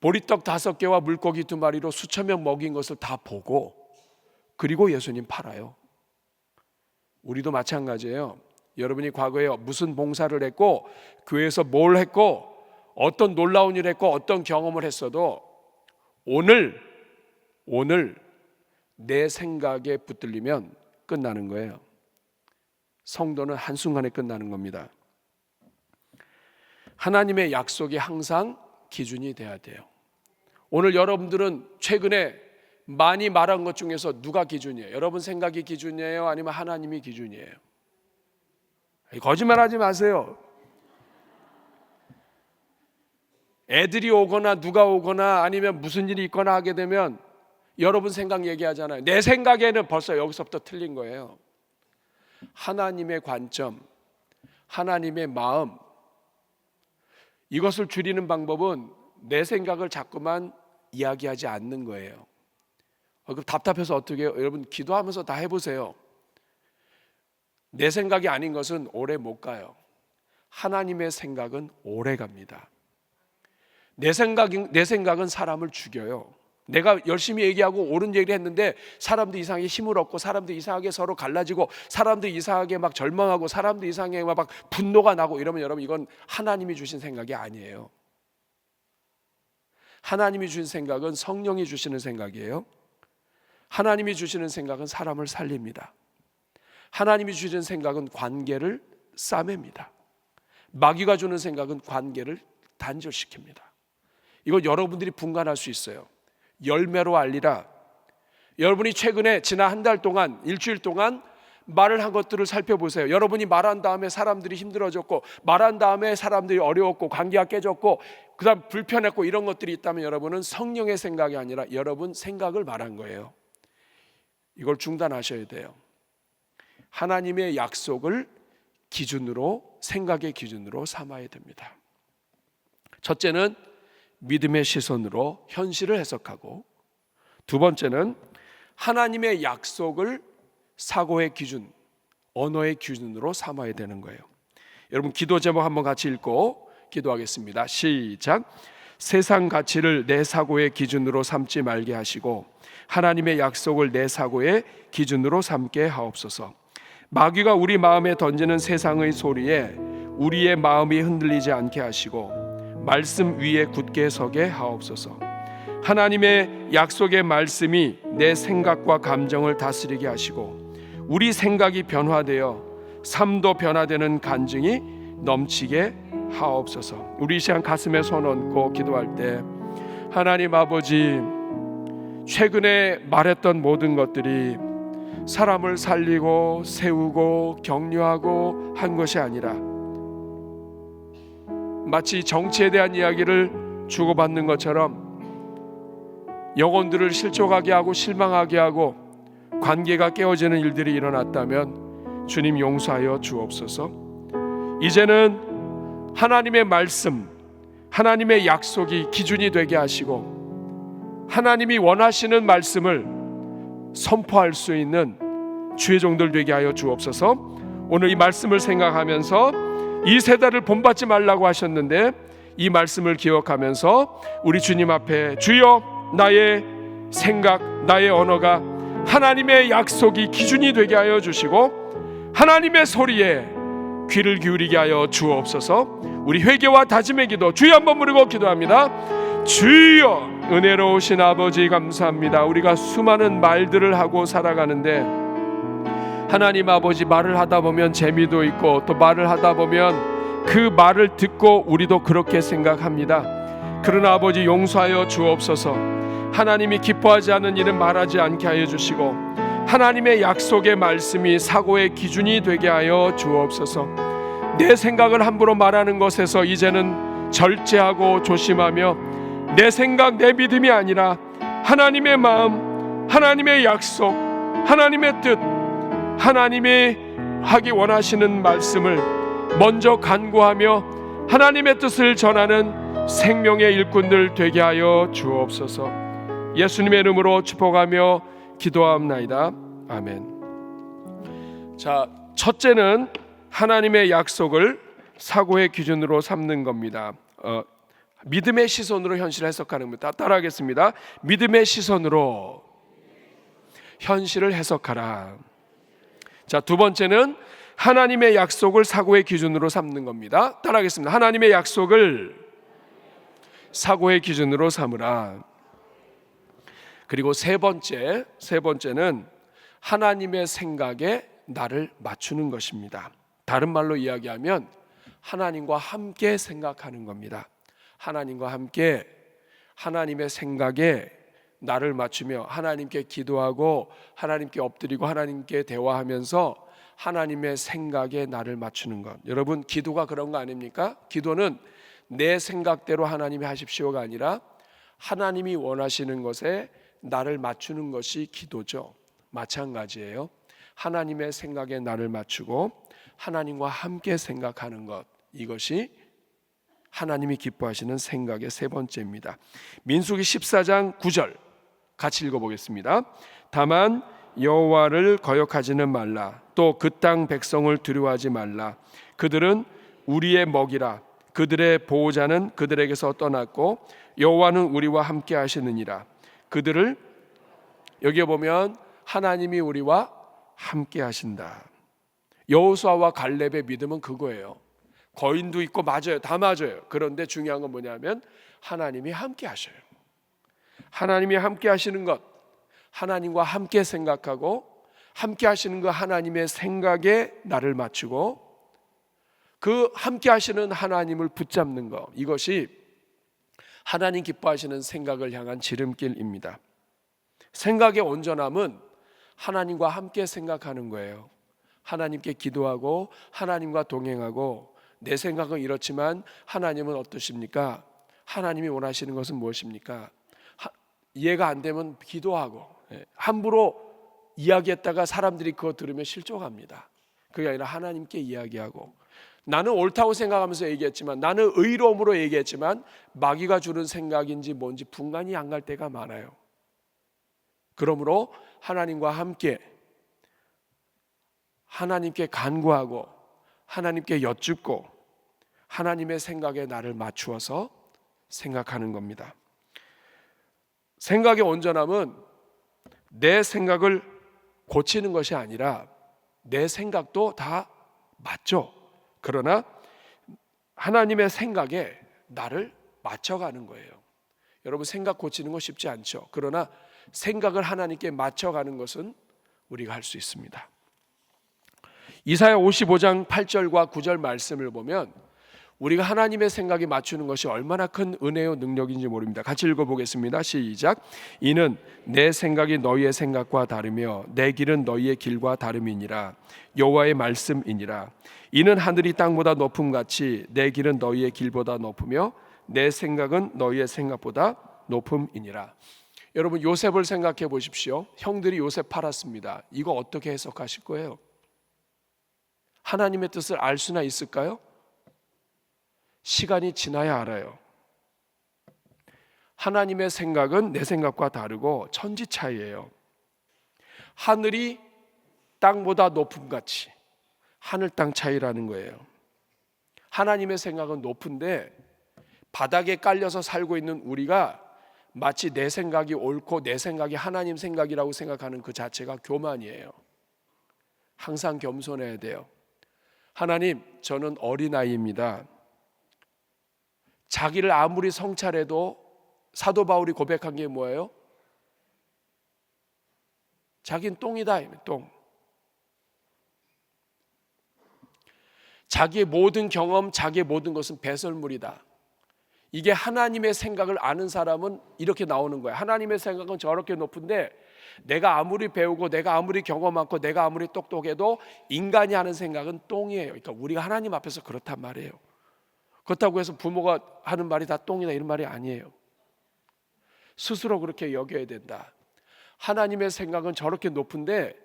보리떡 5개와 물고기 2마리로 수천 명 먹인 것을 다 보고, 그리고 예수님 팔아요. 우리도 마찬가지예요. 여러분이 과거에 무슨 봉사를 했고 교회에서 뭘 했고 어떤 놀라운 일을 했고 어떤 경험을 했어도 오늘 내 생각에 붙들리면 끝나는 거예요. 성도는 한순간에 끝나는 겁니다. 하나님의 약속이 항상 기준이 돼야 돼요. 오늘 여러분들은 최근에 많이 말한 것 중에서 누가 기준이에요? 여러분 생각이 기준이에요? 아니면 하나님이 기준이에요? 거짓말하지 마세요. 애들이 오거나 누가 오거나 아니면 무슨 일이 있거나 하게 되면 여러분 생각 얘기하잖아요. 내 생각에는 벌써 여기서부터 틀린 거예요. 하나님의 관점, 하나님의 마음, 이것을 줄이는 방법은 내 생각을 자꾸만 이야기하지 않는 거예요. 그럼 답답해서 어떻게 해요? 여러분 기도하면서 다 해보세요. 내 생각이 아닌 것은 오래 못 가요. 하나님의 생각은 오래 갑니다. 내 생각은 사람을 죽여요. 내가 열심히 얘기하고 옳은 얘기를 했는데 사람도 이상하게 힘을 얻고 사람도 이상하게 서로 갈라지고 사람도 이상하게 막 절망하고 사람도 이상하게 막 분노가 나고 이러면 여러분 이건 하나님이 주신 생각이 아니에요. 하나님이 주신 생각은 성령이 주시는 생각이에요. 하나님이 주시는 생각은 사람을 살립니다. 하나님이 주시는 생각은 관계를 싸맵니다. 마귀가 주는 생각은 관계를 단절시킵니다. 이거 여러분들이 분간할 수 있어요. 열매로 알리라. 여러분이 최근에 지난 한 달 동안, 일주일 동안 말을 한 것들을 살펴보세요. 여러분이 말한 다음에 사람들이 힘들어졌고, 말한 다음에 사람들이 어려웠고, 관계가 깨졌고, 그 다음 불편했고 이런 것들이 있다면 여러분은 성령의 생각이 아니라 여러분 생각을 말한 거예요. 이걸 중단하셔야 돼요. 하나님의 약속을 기준으로, 생각의 기준으로 삼아야 됩니다. 첫째는 믿음의 시선으로 현실을 해석하고, 두 번째는 하나님의 약속을 사고의 기준, 언어의 기준으로 삼아야 되는 거예요. 여러분 기도 제목 한번 같이 읽고 기도하겠습니다. 시작. 세상 가치를 내 사고의 기준으로 삼지 말게 하시고 하나님의 약속을 내 사고의 기준으로 삼게 하옵소서. 마귀가 우리 마음에 던지는 세상의 소리에 우리의 마음이 흔들리지 않게 하시고 말씀 위에 굳게 서게 하옵소서. 하나님의 약속의 말씀이 내 생각과 감정을 다스리게 하시고 우리 생각이 변화되어 삶도 변화되는 간증이 넘치게 하옵소서. 우리 이 시간 가슴에 손 얹고 기도할 때 하나님 아버지, 최근에 말했던 모든 것들이 사람을 살리고 세우고 격려하고 한 것이 아니라 마치 정치에 대한 이야기를 주고받는 것처럼 영혼들을 실족하게 하고 실망하게 하고 관계가 깨어지는 일들이 일어났다면 주님 용서하여 주옵소서. 이제는 하나님의 말씀, 하나님의 약속이 기준이 되게 하시고 하나님이 원하시는 말씀을 선포할 수 있는 주의 종들 되게 하여 주옵소서. 오늘 이 말씀을 생각하면서 이 세대를 본받지 말라고 하셨는데 이 말씀을 기억하면서 우리 주님 앞에 주여 나의 생각, 나의 언어가 하나님의 약속이 기준이 되게 하여 주시고 하나님의 소리에 귀를 기울이게 하여 주옵소서. 우리 회개와 다짐의 기도 주여 한번 부르고 기도합니다. 주여, 은혜로우신 아버지 감사합니다. 우리가 수많은 말들을 하고 살아가는데 하나님 아버지, 말을 하다 보면 재미도 있고 또 말을 하다 보면 그 말을 듣고 우리도 그렇게 생각합니다. 그러나 아버지 용서하여 주옵소서. 하나님이 기뻐하지 않는 일은 말하지 않게 하여 주시고 하나님의 약속의 말씀이 사고의 기준이 되게 하여 주옵소서. 내 생각을 함부로 말하는 것에서 이제는 절제하고 조심하며 내 생각, 내 믿음이 아니라 하나님의 마음, 하나님의 약속, 하나님의 뜻, 하나님이 하기 원하시는 말씀을 먼저 간구하며 하나님의 뜻을 전하는 생명의 일꾼들 되게 하여 주옵소서. 예수님의 이름으로 축복하며 기도하옵나이다. 아멘. 자, 첫째는 하나님의 약속을 사고의 기준으로 삼는 겁니다. 믿음의 시선으로 현실을 해석하는 겁니다. 따라하겠습니다. 믿음의 시선으로 현실을 해석하라. 자, 두 번째는 하나님의 약속을 사고의 기준으로 삼는 겁니다. 따라하겠습니다. 하나님의 약속을 사고의 기준으로 삼으라. 그리고 세 번째는 하나님의 생각에 나를 맞추는 것입니다. 다른 말로 이야기하면 하나님과 함께 생각하는 겁니다. 하나님과 함께 하나님의 생각에 나를 맞추며 하나님께 기도하고 하나님께 엎드리고 하나님께 대화하면서 하나님의 생각에 나를 맞추는 것. 여러분, 기도가 그런 거 아닙니까? 기도는 내 생각대로 하나님이 하십시오가 아니라 하나님이 원하시는 것에 나를 맞추는 것이 기도죠. 마찬가지예요. 하나님의 생각에 나를 맞추고 하나님과 함께 생각하는 것, 이것이 하나님이 기뻐하시는 생각의 세 번째입니다. 민수기 14장 9절 같이 읽어보겠습니다. 다만 여호와를 거역하지는 말라. 또 그 땅 백성을 두려워하지 말라. 그들은 우리의 먹이라. 그들의 보호자는 그들에게서 떠났고 여호와는 우리와 함께 하시느니라. 그들을, 여기에 보면 하나님이 우리와 함께 하신다. 여호수아와 갈렙의 믿음은 그거예요. 거인도 있고 맞아요. 다 맞아요. 그런데 중요한 건 뭐냐면 하나님이 함께 하셔요. 하나님이 함께 하시는 것, 하나님과 함께 생각하고 함께 하시는 그 하나님의 생각에 나를 맞추고 그 함께 하시는 하나님을 붙잡는 것, 이것이 하나님 기뻐하시는 생각을 향한 지름길입니다. 생각의 온전함은 하나님과 함께 생각하는 거예요. 하나님께 기도하고 하나님과 동행하고 내 생각은 이렇지만 하나님은 어떠십니까? 하나님이 원하시는 것은 무엇입니까? 이해가 안 되면 기도하고, 함부로 이야기했다가 사람들이 그거 들으면 실족합니다. 그게 아니라 하나님께 이야기하고, 나는 옳다고 생각하면서 얘기했지만, 나는 의로움으로 얘기했지만 마귀가 주는 생각인지 뭔지 분간이 안 갈 때가 많아요. 그러므로 하나님과 함께 하나님께 간구하고 하나님께 여쭙고 하나님의 생각에 나를 맞추어서 생각하는 겁니다. 생각의 온전함은 내 생각을 고치는 것이 아니라 내 생각도 다 맞죠. 그러나 하나님의 생각에 나를 맞춰가는 거예요. 여러분, 생각 고치는 거 쉽지 않죠. 그러나 생각을 하나님께 맞춰가는 것은 우리가 할 수 있습니다. 이사야 55장 8절과 9절 말씀을 보면 우리가 하나님의 생각에 맞추는 것이 얼마나 큰 은혜요 능력인지 모릅니다. 같이 읽어보겠습니다. 시작. 이는 내 생각이 너희의 생각과 다르며 내 길은 너희의 길과 다름이니라. 여호와의 말씀이니라. 이는 하늘이 땅보다 높음같이 내 길은 너희의 길보다 높으며 내 생각은 너희의 생각보다 높음이니라. 여러분, 요셉을 생각해 보십시오. 형들이 요셉 팔았습니다. 이거 어떻게 해석하실 거예요? 하나님의 뜻을 알 수나 있을까요? 시간이 지나야 알아요. 하나님의 생각은 내 생각과 다르고 천지 차이예요. 하늘이 땅보다 높음같이 하늘 땅 차이라는 거예요. 하나님의 생각은 높은데 바닥에 깔려서 살고 있는 우리가 마치 내 생각이 옳고 내 생각이 하나님 생각이라고 생각하는 그 자체가 교만이에요. 항상 겸손해야 돼요. 하나님, 저는 어린아이입니다. 자기를 아무리 성찰해도 사도 바울이 고백한 게 뭐예요? 자긴 똥이다, 똥. 자기의 모든 경험, 자기의 모든 것은 배설물이다. 이게 하나님의 생각을 아는 사람은 이렇게 나오는 거예요. 하나님의 생각은 저렇게 높은데 내가 아무리 배우고 내가 아무리 경험 많고 내가 아무리 똑똑해도 인간이 하는 생각은 똥이에요. 그러니까 우리가 하나님 앞에서 그렇단 말이에요. 그렇다고 해서 부모가 하는 말이 다 똥이다 이런 말이 아니에요. 스스로 그렇게 여겨야 된다. 하나님의 생각은 저렇게 높은데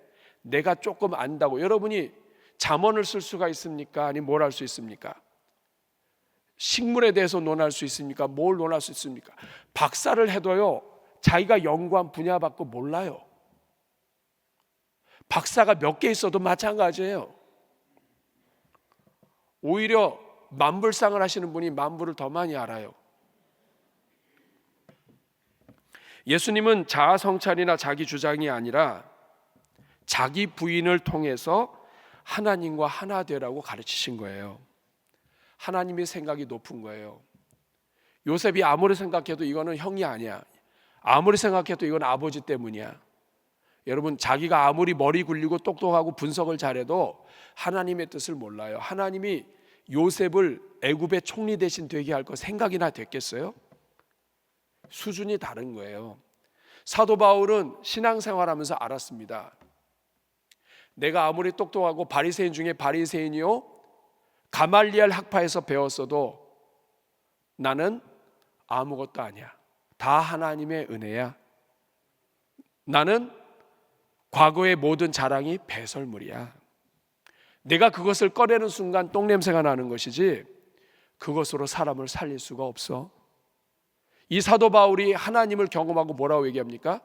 내가 조금 안다고. 여러분이 잠언을 쓸 수가 있습니까? 아니면 뭘 할 수 있습니까? 식물에 대해서 논할 수 있습니까? 뭘 논할 수 있습니까? 박사를 해도요, 자기가 연구한 분야 밖에 몰라요. 박사가 몇 개 있어도 마찬가지예요. 오히려 만불상을 하시는 분이 만불을 더 많이 알아요. 예수님은 자아 성찰이나 자기 주장이 아니라 자기 부인을 통해서 하나님과 하나 되라고 가르치신 거예요. 하나님의 생각이 높은 거예요. 요셉이 아무리 생각해도 이거는 형이 아니야. 아무리 생각해도 이건 아버지 때문이야. 여러분, 자기가 아무리 머리 굴리고 똑똑하고 분석을 잘해도 하나님의 뜻을 몰라요. 하나님이 요셉을 애굽의 총리 대신 되게 할 거 생각이나 됐겠어요? 수준이 다른 거예요. 사도 바울은 신앙생활하면서 알았습니다. 내가 아무리 똑똑하고 바리새인 중에 바리새인이요 가말리엘 학파에서 배웠어도 나는 아무것도 아니야. 다 하나님의 은혜야. 나는 과거의 모든 자랑이 배설물이야. 내가 그것을 꺼내는 순간 똥냄새가 나는 것이지 그것으로 사람을 살릴 수가 없어. 이 사도 바울이 하나님을 경험하고 뭐라고 얘기합니까?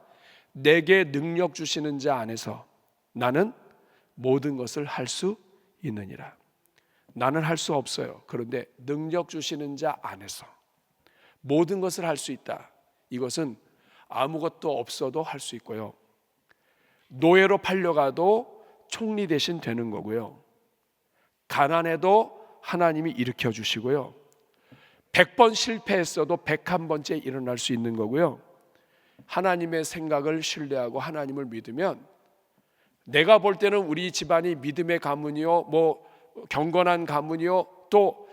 내게 능력 주시는 자 안에서 나는 모든 것을 할 수 있느니라. 나는 할 수 없어요. 그런데 능력 주시는 자 안에서 모든 것을 할 수 있다. 이것은 아무것도 없어도 할 수 있고요. 노예로 팔려가도 총리 대신 되는 거고요. 가난해도 하나님이 일으켜 주시고요. 100번 실패했어도 101번째 일어날 수 있는 거고요. 하나님의 생각을 신뢰하고 하나님을 믿으면 내가 볼 때는 우리 집안이 믿음의 가문이요, 경건한 가문이요, 또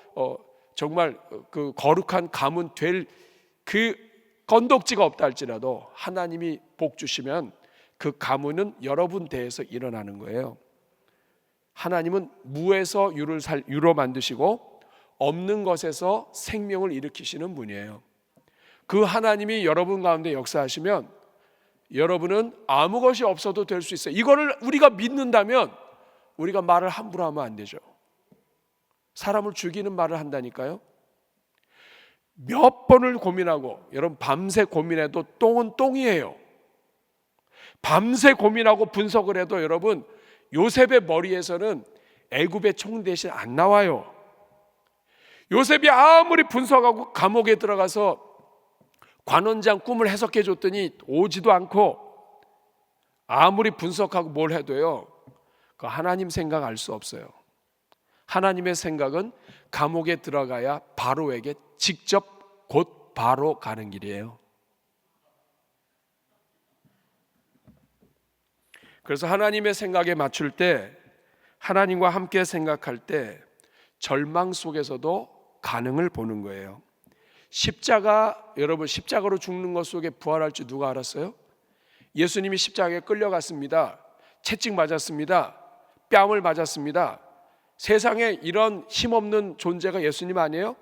정말 그 거룩한 가문 될 그 건덕지가 없다 할지라도 하나님이 복 주시면 그 가문은 여러분 대해서 일어나는 거예요. 하나님은 무에서 유로 만드시고 없는 것에서 생명을 일으키시는 분이에요. 그 하나님이 여러분 가운데 역사하시면 여러분은 아무 것이 없어도 될 수 있어요. 이거를 우리가 믿는다면 우리가 말을 함부로 하면 안 되죠. 사람을 죽이는 말을 한다니까요. 몇 번을 고민하고, 여러분 밤새 고민해도 똥은 똥이에요. 밤새 고민하고 분석을 해도 여러분 요셉의 머리에서는 애굽의 총 대신 안 나와요. 요셉이 아무리 분석하고 감옥에 들어가서 관원장 꿈을 해석해 줬더니 오지도 않고 아무리 분석하고 뭘 해도요, 그 하나님 생각 알 수 없어요. 하나님의 생각은 감옥에 들어가야 바로에게 직접 곧 바로 가는 길이에요. 그래서 하나님의 생각에 맞출 때, 하나님과 함께 생각할 때 절망 속에서도 가능을 보는 거예요. 여러분 십자가로 죽는 것 속에 부활할 줄 누가 알았어요? 예수님이 십자가에 끌려갔습니다. 채찍 맞았습니다. 뺨을 맞았습니다. 세상에 이런 힘없는 존재가 예수님 아니에요?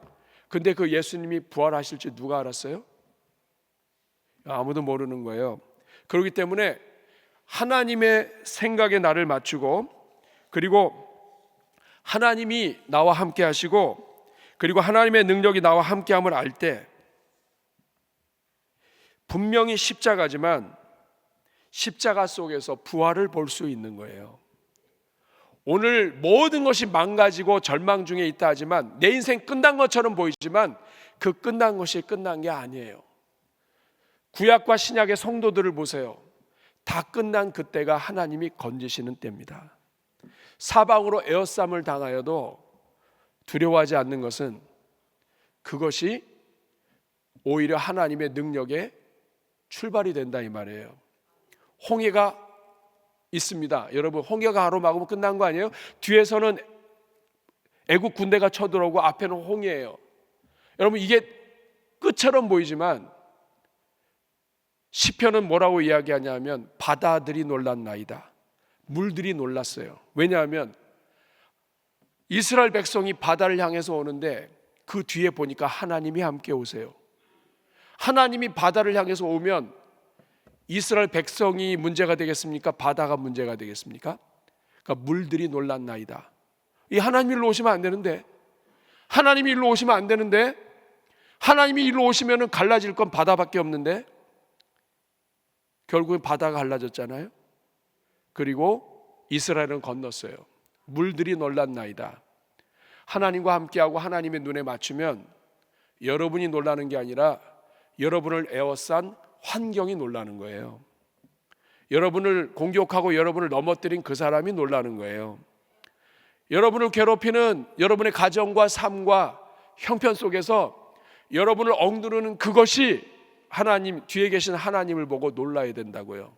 근데 그 예수님이 부활하실 줄 누가 알았어요? 아무도 모르는 거예요. 그렇기 때문에 하나님의 생각에 나를 맞추고, 그리고 하나님이 나와 함께 하시고, 그리고 하나님의 능력이 나와 함께함을 알 때 분명히 십자가지만 십자가 속에서 부활을 볼 수 있는 거예요. 오늘 모든 것이 망가지고 절망 중에 있다 하지만 내 인생 끝난 것처럼 보이지만 그 끝난 것이 끝난 게 아니에요. 구약과 신약의 성도들을 보세요. 다 끝난 그때가 하나님이 건지시는 때입니다. 사방으로 에워싸움을 당하여도 두려워하지 않는 것은 그것이 오히려 하나님의 능력의 출발이 된다 이 말이에요. 홍해가 있습니다. 여러분, 홍해가 가로막으면 끝난 거 아니에요? 뒤에서는 애국 군대가 쳐들어오고 앞에는 홍해예요. 여러분, 이게 끝처럼 보이지만 시편은 뭐라고 이야기하냐면 바다들이 놀랐나이다. 물들이 놀랐어요. 왜냐하면 이스라엘 백성이 바다를 향해서 오는데 그 뒤에 보니까 하나님이 함께 오세요. 하나님이 바다를 향해서 오면 이스라엘 백성이 문제가 되겠습니까? 바다가 문제가 되겠습니까? 그러니까 물들이 놀랐나이다. 이 하나님이 일로 오시면 안 되는데, 하나님이 일로 오시면 안 되는데, 하나님이 일로 오시면 갈라질 건 바다밖에 없는데, 결국엔 바다가 갈라졌잖아요. 그리고 이스라엘은 건넜어요. 물들이 놀랐나이다. 하나님과 함께하고 하나님의 눈에 맞추면 여러분이 놀라는 게 아니라 여러분을 에워싼 환경이 놀라는 거예요. 여러분을 공격하고 여러분을 넘어뜨린 그 사람이 놀라는 거예요. 여러분을 괴롭히는 여러분의 가정과 삶과 형편 속에서 여러분을 억누르는 그것이 하나님, 뒤에 계신 하나님을 보고 놀라야 된다고요.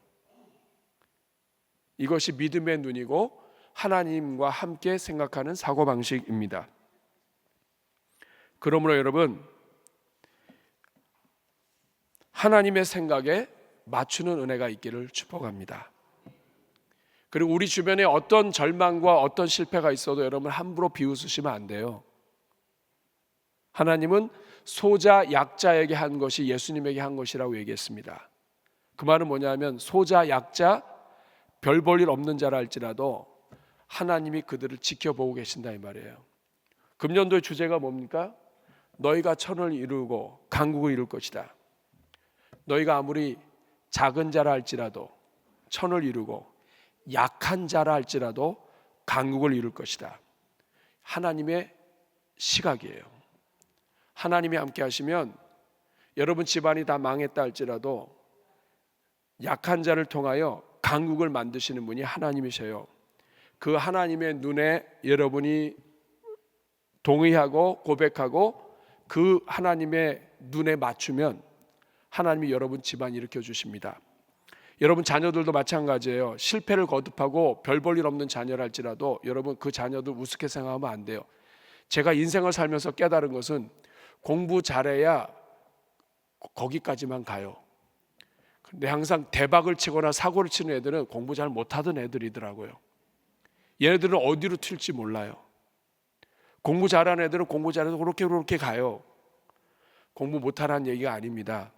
이것이 믿음의 눈이고 하나님과 함께 생각하는 사고방식입니다. 그러므로 여러분, 하나님의 생각에 맞추는 은혜가 있기를 축복합니다. 그리고 우리 주변에 어떤 절망과 어떤 실패가 있어도 여러분 함부로 비웃으시면 안 돼요. 하나님은 소자 약자에게 한 것이 예수님에게 한 것이라고 얘기했습니다. 그 말은 뭐냐면 소자 약자 별 볼 일 없는 자라 할지라도 하나님이 그들을 지켜보고 계신다 이 말이에요. 금년도의 주제가 뭡니까? 너희가 천을 이루고 강국을 이룰 것이다. 너희가 아무리 작은 자라 할지라도 천을 이루고 약한 자라 할지라도 강국을 이룰 것이다. 하나님의 시각이에요. 하나님이 함께 하시면 여러분 집안이 다 망했다 할지라도 약한 자를 통하여 강국을 만드시는 분이 하나님이셔요. 그 하나님의 눈에 여러분이 동의하고 고백하고 그 하나님의 눈에 맞추면 하나님이 여러분 집안 일으켜 주십니다. 여러분 자녀들도 마찬가지예요. 실패를 거듭하고 별 볼 일 없는 자녀라 할지라도 여러분 그 자녀들 우습게 생각하면 안 돼요. 제가 인생을 살면서 깨달은 것은 공부 잘해야 거기까지만 가요. 근데 항상 대박을 치거나 사고를 치는 애들은 공부 잘 못하던 애들이더라고요. 얘네들은 어디로 튈지 몰라요. 공부 잘하는 애들은 공부 잘해서 그렇게 가요. 공부 못하라는 얘기가 아닙니다.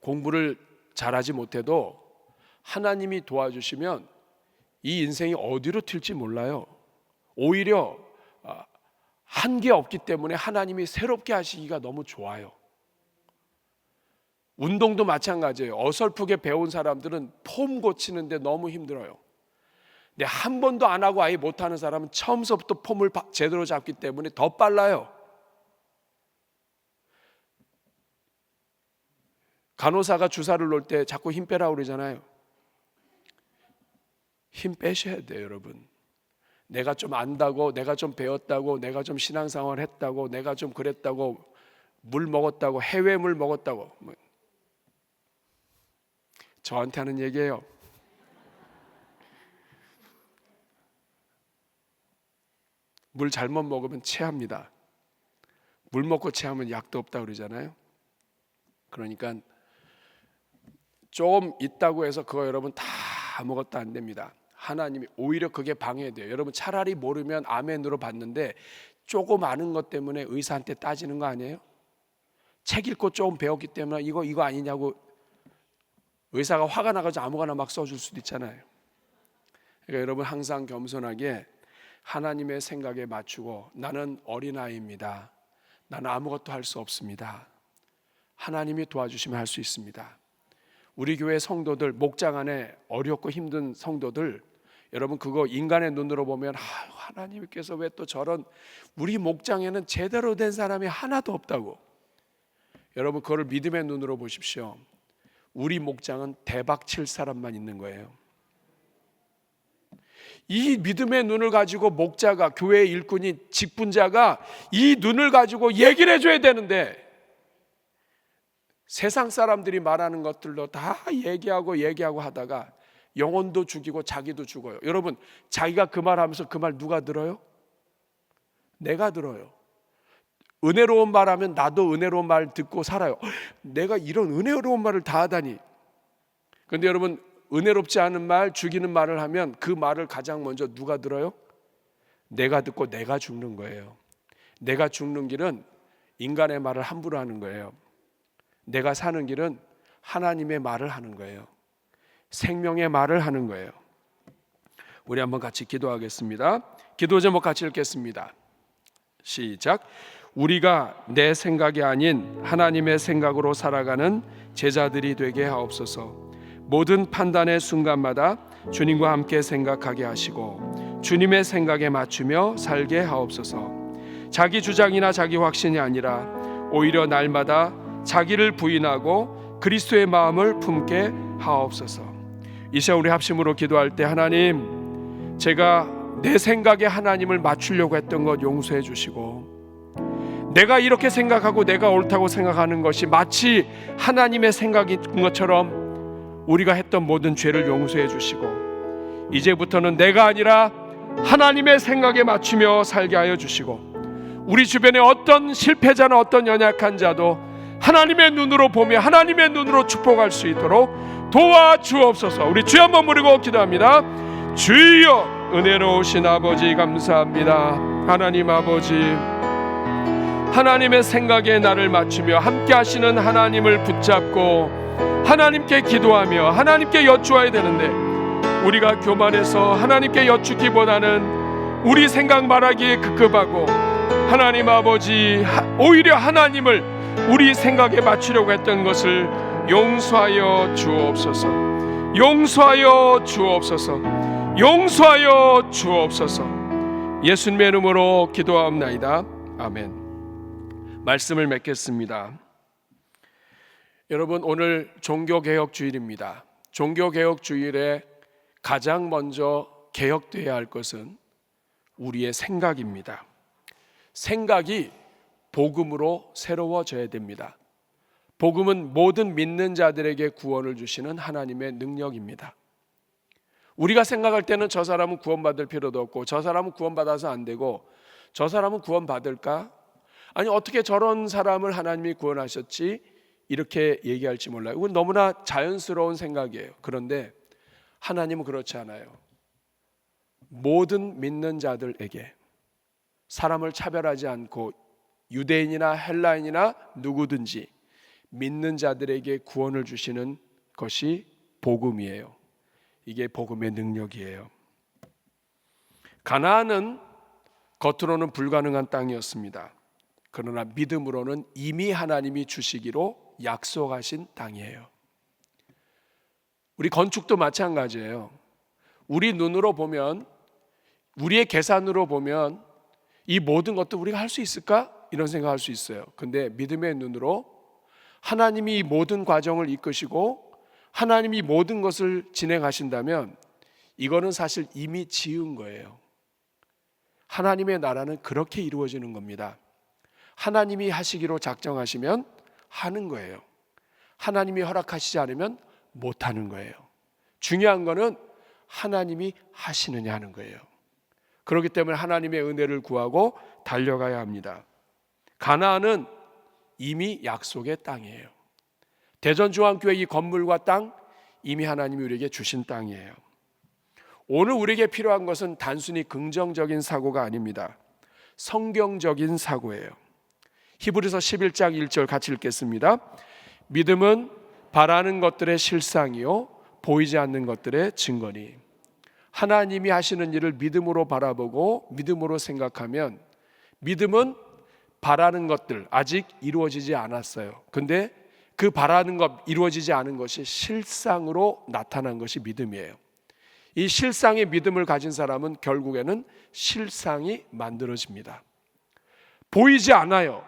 공부를 잘하지 못해도 하나님이 도와주시면 이 인생이 어디로 튈지 몰라요. 오히려 한계 없기 때문에 하나님이 새롭게 하시기가 너무 좋아요. 운동도 마찬가지예요. 어설프게 배운 사람들은 폼 고치는데 너무 힘들어요. 근데 한 번도 안 하고 아예 못하는 사람은 처음서부터 폼을 제대로 잡기 때문에 더 빨라요. 간호사가 주사를 놓을 때 자꾸 힘 빼라고 그러잖아요. 힘 빼셔야 돼요, 여러분. 내가 좀 안다고, 내가 좀 배웠다고, 내가 좀 신앙생활 했다고, 내가 좀 그랬다고, 물 먹었다고, 해외물 먹었다고. 저한테 하는 얘기예요. 물 잘못 먹으면 체합니다. 물 먹고 체하면 약도 없다고 그러잖아요. 그러니까 좀 있다고 해서 그거 여러분 다 아무것도 안 됩니다. 하나님이 오히려 그게 방해돼요. 여러분 차라리 모르면 아멘으로 받는데 조금 아는 것 때문에 의사한테 따지는 거 아니에요? 책 읽고 조금 배웠기 때문에 이거 아니냐고 의사가 화가 나가지고 아무거나 막 써줄 수도 있잖아요. 그러니까 여러분 항상 겸손하게 하나님의 생각에 맞추고 나는 어린아이입니다. 나는 아무것도 할 수 없습니다. 하나님이 도와주시면 할 수 있습니다. 우리 교회 성도들, 목장 안에 어렵고 힘든 성도들, 여러분 그거 인간의 눈으로 보면 하나님께서 왜 또 저런, 우리 목장에는 제대로 된 사람이 하나도 없다고. 여러분 그거를 믿음의 눈으로 보십시오. 우리 목장은 대박 칠 사람만 있는 거예요. 이 믿음의 눈을 가지고 목자가, 교회의 일꾼이, 직분자가 이 눈을 가지고 얘기를 해줘야 되는데, 세상 사람들이 말하는 것들로 다 얘기하고 하다가 영혼도 죽이고 자기도 죽어요. 여러분, 자기가 그 말하면서 그 말 누가 들어요? 내가 들어요. 은혜로운 말하면 나도 은혜로운 말 듣고 살아요. 내가 이런 은혜로운 말을 다 하다니. 그런데 여러분, 은혜롭지 않은 말, 죽이는 말을 하면 그 말을 가장 먼저 누가 들어요? 내가 듣고 내가 죽는 거예요. 내가 죽는 길은 인간의 말을 함부로 하는 거예요. 내가 사는 길은 하나님의 말을 하는 거예요. 생명의 말을 하는 거예요. 우리 한번 같이 기도하겠습니다. 기도 제목 같이 읽겠습니다. 시작. 우리가 내 생각이 아닌 하나님의 생각으로 살아가는 제자들이 되게 하옵소서. 모든 판단의 순간마다 주님과 함께 생각하게 하시고 주님의 생각에 맞추며 살게 하옵소서. 자기 주장이나 자기 확신이 아니라 오히려 날마다 자기를 부인하고 그리스도의 마음을 품게 하옵소서. 이 시간 우리 합심으로 기도할 때, 하나님, 제가 내 생각에 하나님을 맞추려고 했던 것 용서해 주시고, 내가 이렇게 생각하고 내가 옳다고 생각하는 것이 마치 하나님의 생각인 것처럼 우리가 했던 모든 죄를 용서해 주시고, 이제부터는 내가 아니라 하나님의 생각에 맞추며 살게 하여 주시고, 우리 주변에 어떤 실패자나 어떤 연약한 자도 하나님의 눈으로 보며 하나님의 눈으로 축복할 수 있도록 도와주옵소서. 우리 주여 한번 부르고 기도합니다. 주여, 은혜로우신 아버지 감사합니다. 하나님 아버지, 하나님의 생각에 나를 맞추며 함께 하시는 하나님을 붙잡고 하나님께 기도하며 하나님께 여쭈어야 되는데, 우리가 교만해서 하나님께 여쭈기보다는 우리 생각 말하기에 급급하고, 하나님 아버지, 오히려 하나님을 우리 생각에 맞추려고 했던 것을 용서하여 주옵소서. 용서하여 주옵소서. 용서하여 주옵소서. 예수님의 이름으로 기도하옵나이다. 아멘. 말씀을 맺겠습니다. 여러분, 오늘 종교개혁주일입니다. 종교개혁주일에 가장 먼저 개혁되어야 할 것은 우리의 생각입니다. 생각이 복음으로 새로워져야 됩니다. 복음은 모든 믿는 자들에게 구원을 주시는 하나님의 능력입니다. 우리가 생각할 때는 저 사람은 구원받을 필요도 없고, 저 사람은 구원받아서 안 되고, 저 사람은 구원받을까? 아니, 어떻게 저런 사람을 하나님이 구원하셨지? 이렇게 얘기할지 몰라요. 이건 너무나 자연스러운 생각이에요. 그런데 하나님은 그렇지 않아요. 모든 믿는 자들에게, 사람을 차별하지 않고 유대인이나 헬라인이나 누구든지 믿는 자들에게 구원을 주시는 것이 복음이에요. 이게 복음의 능력이에요. 가나안은 겉으로는 불가능한 땅이었습니다. 그러나 믿음으로는 이미 하나님이 주시기로 약속하신 땅이에요. 우리 건축도 마찬가지예요. 우리 눈으로 보면, 우리의 계산으로 보면 이 모든 것도 우리가 할 수 있을까? 이런 생각할 수 있어요. 근데 믿음의 눈으로 하나님이 이 모든 과정을 이끄시고 하나님이 모든 것을 진행하신다면 이거는 사실 이미 지은 거예요. 하나님의 나라는 그렇게 이루어지는 겁니다. 하나님이 하시기로 작정하시면 하는 거예요. 하나님이 허락하시지 않으면 못하는 거예요. 중요한 거는 하나님이 하시느냐 하는 거예요. 그렇기 때문에 하나님의 은혜를 구하고 달려가야 합니다. 가나안은 이미 약속의 땅이에요. 대전중앙교회 이 건물과 땅, 이미 하나님이 우리에게 주신 땅이에요. 오늘 우리에게 필요한 것은 단순히 긍정적인 사고가 아닙니다. 성경적인 사고예요. 히브리서 11장 1절 같이 읽겠습니다. 믿음은 바라는 것들의 실상이요 보이지 않는 것들의 증거니. 하나님이 하시는 일을 믿음으로 바라보고 믿음으로 생각하면, 믿음은 바라는 것들, 아직 이루어지지 않았어요. 근데 그 바라는 것 이루어지지 않은 것이 실상으로 나타난 것이 믿음이에요. 이 실상의 믿음을 가진 사람은 결국에는 실상이 만들어집니다. 보이지 않아요.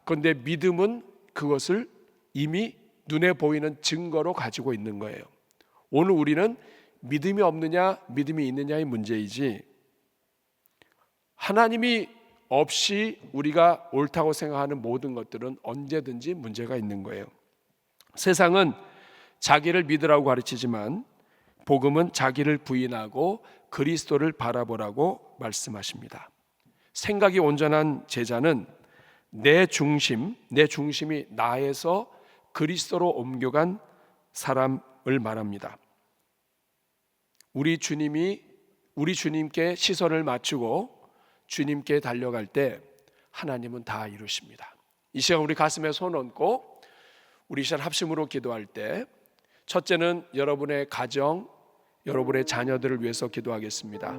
그런데 믿음은 그것을 이미 눈에 보이는 증거로 가지고 있는 거예요. 오늘 우리는 믿음이 없느냐 믿음이 있느냐의 문제이지, 하나님이 없이 우리가 옳다고 생각하는 모든 것들은 언제든지 문제가 있는 거예요. 세상은 자기를 믿으라고 가르치지만 복음은 자기를 부인하고 그리스도를 바라보라고 말씀하십니다. 생각이 온전한 제자는 내 중심이 나에서 그리스도로 옮겨간 사람을 말합니다. 우리 주님께 시선을 맞추고 주님께 달려갈 때 하나님은 다 이루십니다. 이 시간 우리 가슴에 손 얹고 우리 시간 합심으로 기도할 때, 첫째는 여러분의 가정, 여러분의 자녀들을 위해서 기도하겠습니다.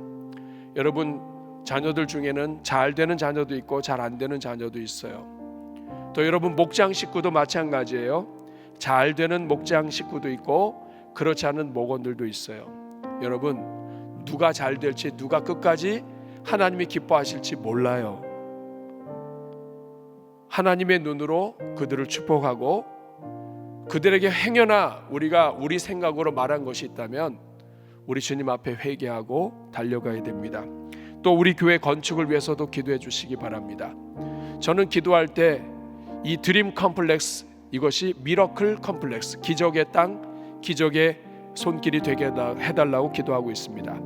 여러분 자녀들 중에는 잘 되는 자녀도 있고 잘 안 되는 자녀도 있어요. 또 여러분 목장 식구도 마찬가지예요. 잘 되는 목장 식구도 있고 그렇지 않은 목원들도 있어요. 여러분 누가 잘 될지, 누가 끝까지 하나님이 기뻐하실지 몰라요. 하나님의 눈으로 그들을 축복하고 그들에게 행여나 우리가 우리 생각으로 말한 것이 있다면 우리 주님 앞에 회개하고 달려가야 됩니다. 또 우리 교회 건축을 위해서도 기도해 주시기 바랍니다. 저는 기도할 때 이 드림 컴플렉스, 이것이 미러클 컴플렉스, 기적의 땅, 기적의 손길이 되게 해달라고 기도하고 있습니다.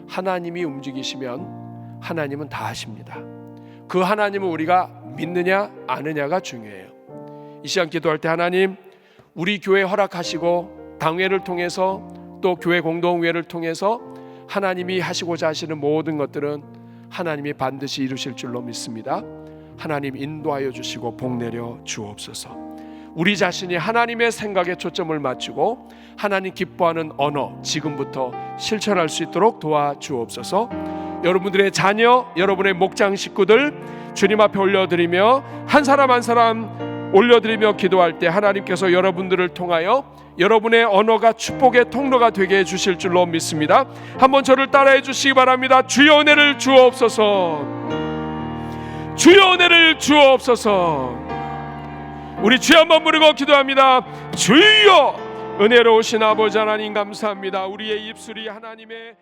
하나님이 움직이시면 하나님은 다 하십니다. 그 하나님을 우리가 믿느냐 아느냐가 중요해요. 이 시간 기도할 때 하나님, 우리 교회 허락하시고 당회를 통해서 또 교회 공동회를 통해서 하나님이 하시고자 하시는 모든 것들은 하나님이 반드시 이루실 줄로 믿습니다. 하나님 인도하여 주시고 복 내려 주옵소서. 우리 자신이 하나님의 생각에 초점을 맞추고 하나님 기뻐하는 언어 지금부터 실천할 수 있도록 도와주옵소서. 여러분들의 자녀, 여러분의 목장 식구들 주님 앞에 올려드리며 한 사람 한 사람 올려드리며 기도할 때 하나님께서 여러분들을 통하여 여러분의 언어가 축복의 통로가 되게 해주실 줄로 믿습니다. 한번 저를 따라해 주시기 바랍니다. 주여 은혜를 주옵소서. 주여 은혜를 주옵소서. 우리 주여 한번 부르고 기도합니다. 주여, 은혜로우신 아버지 하나님 감사합니다. 우리의 입술이 하나님의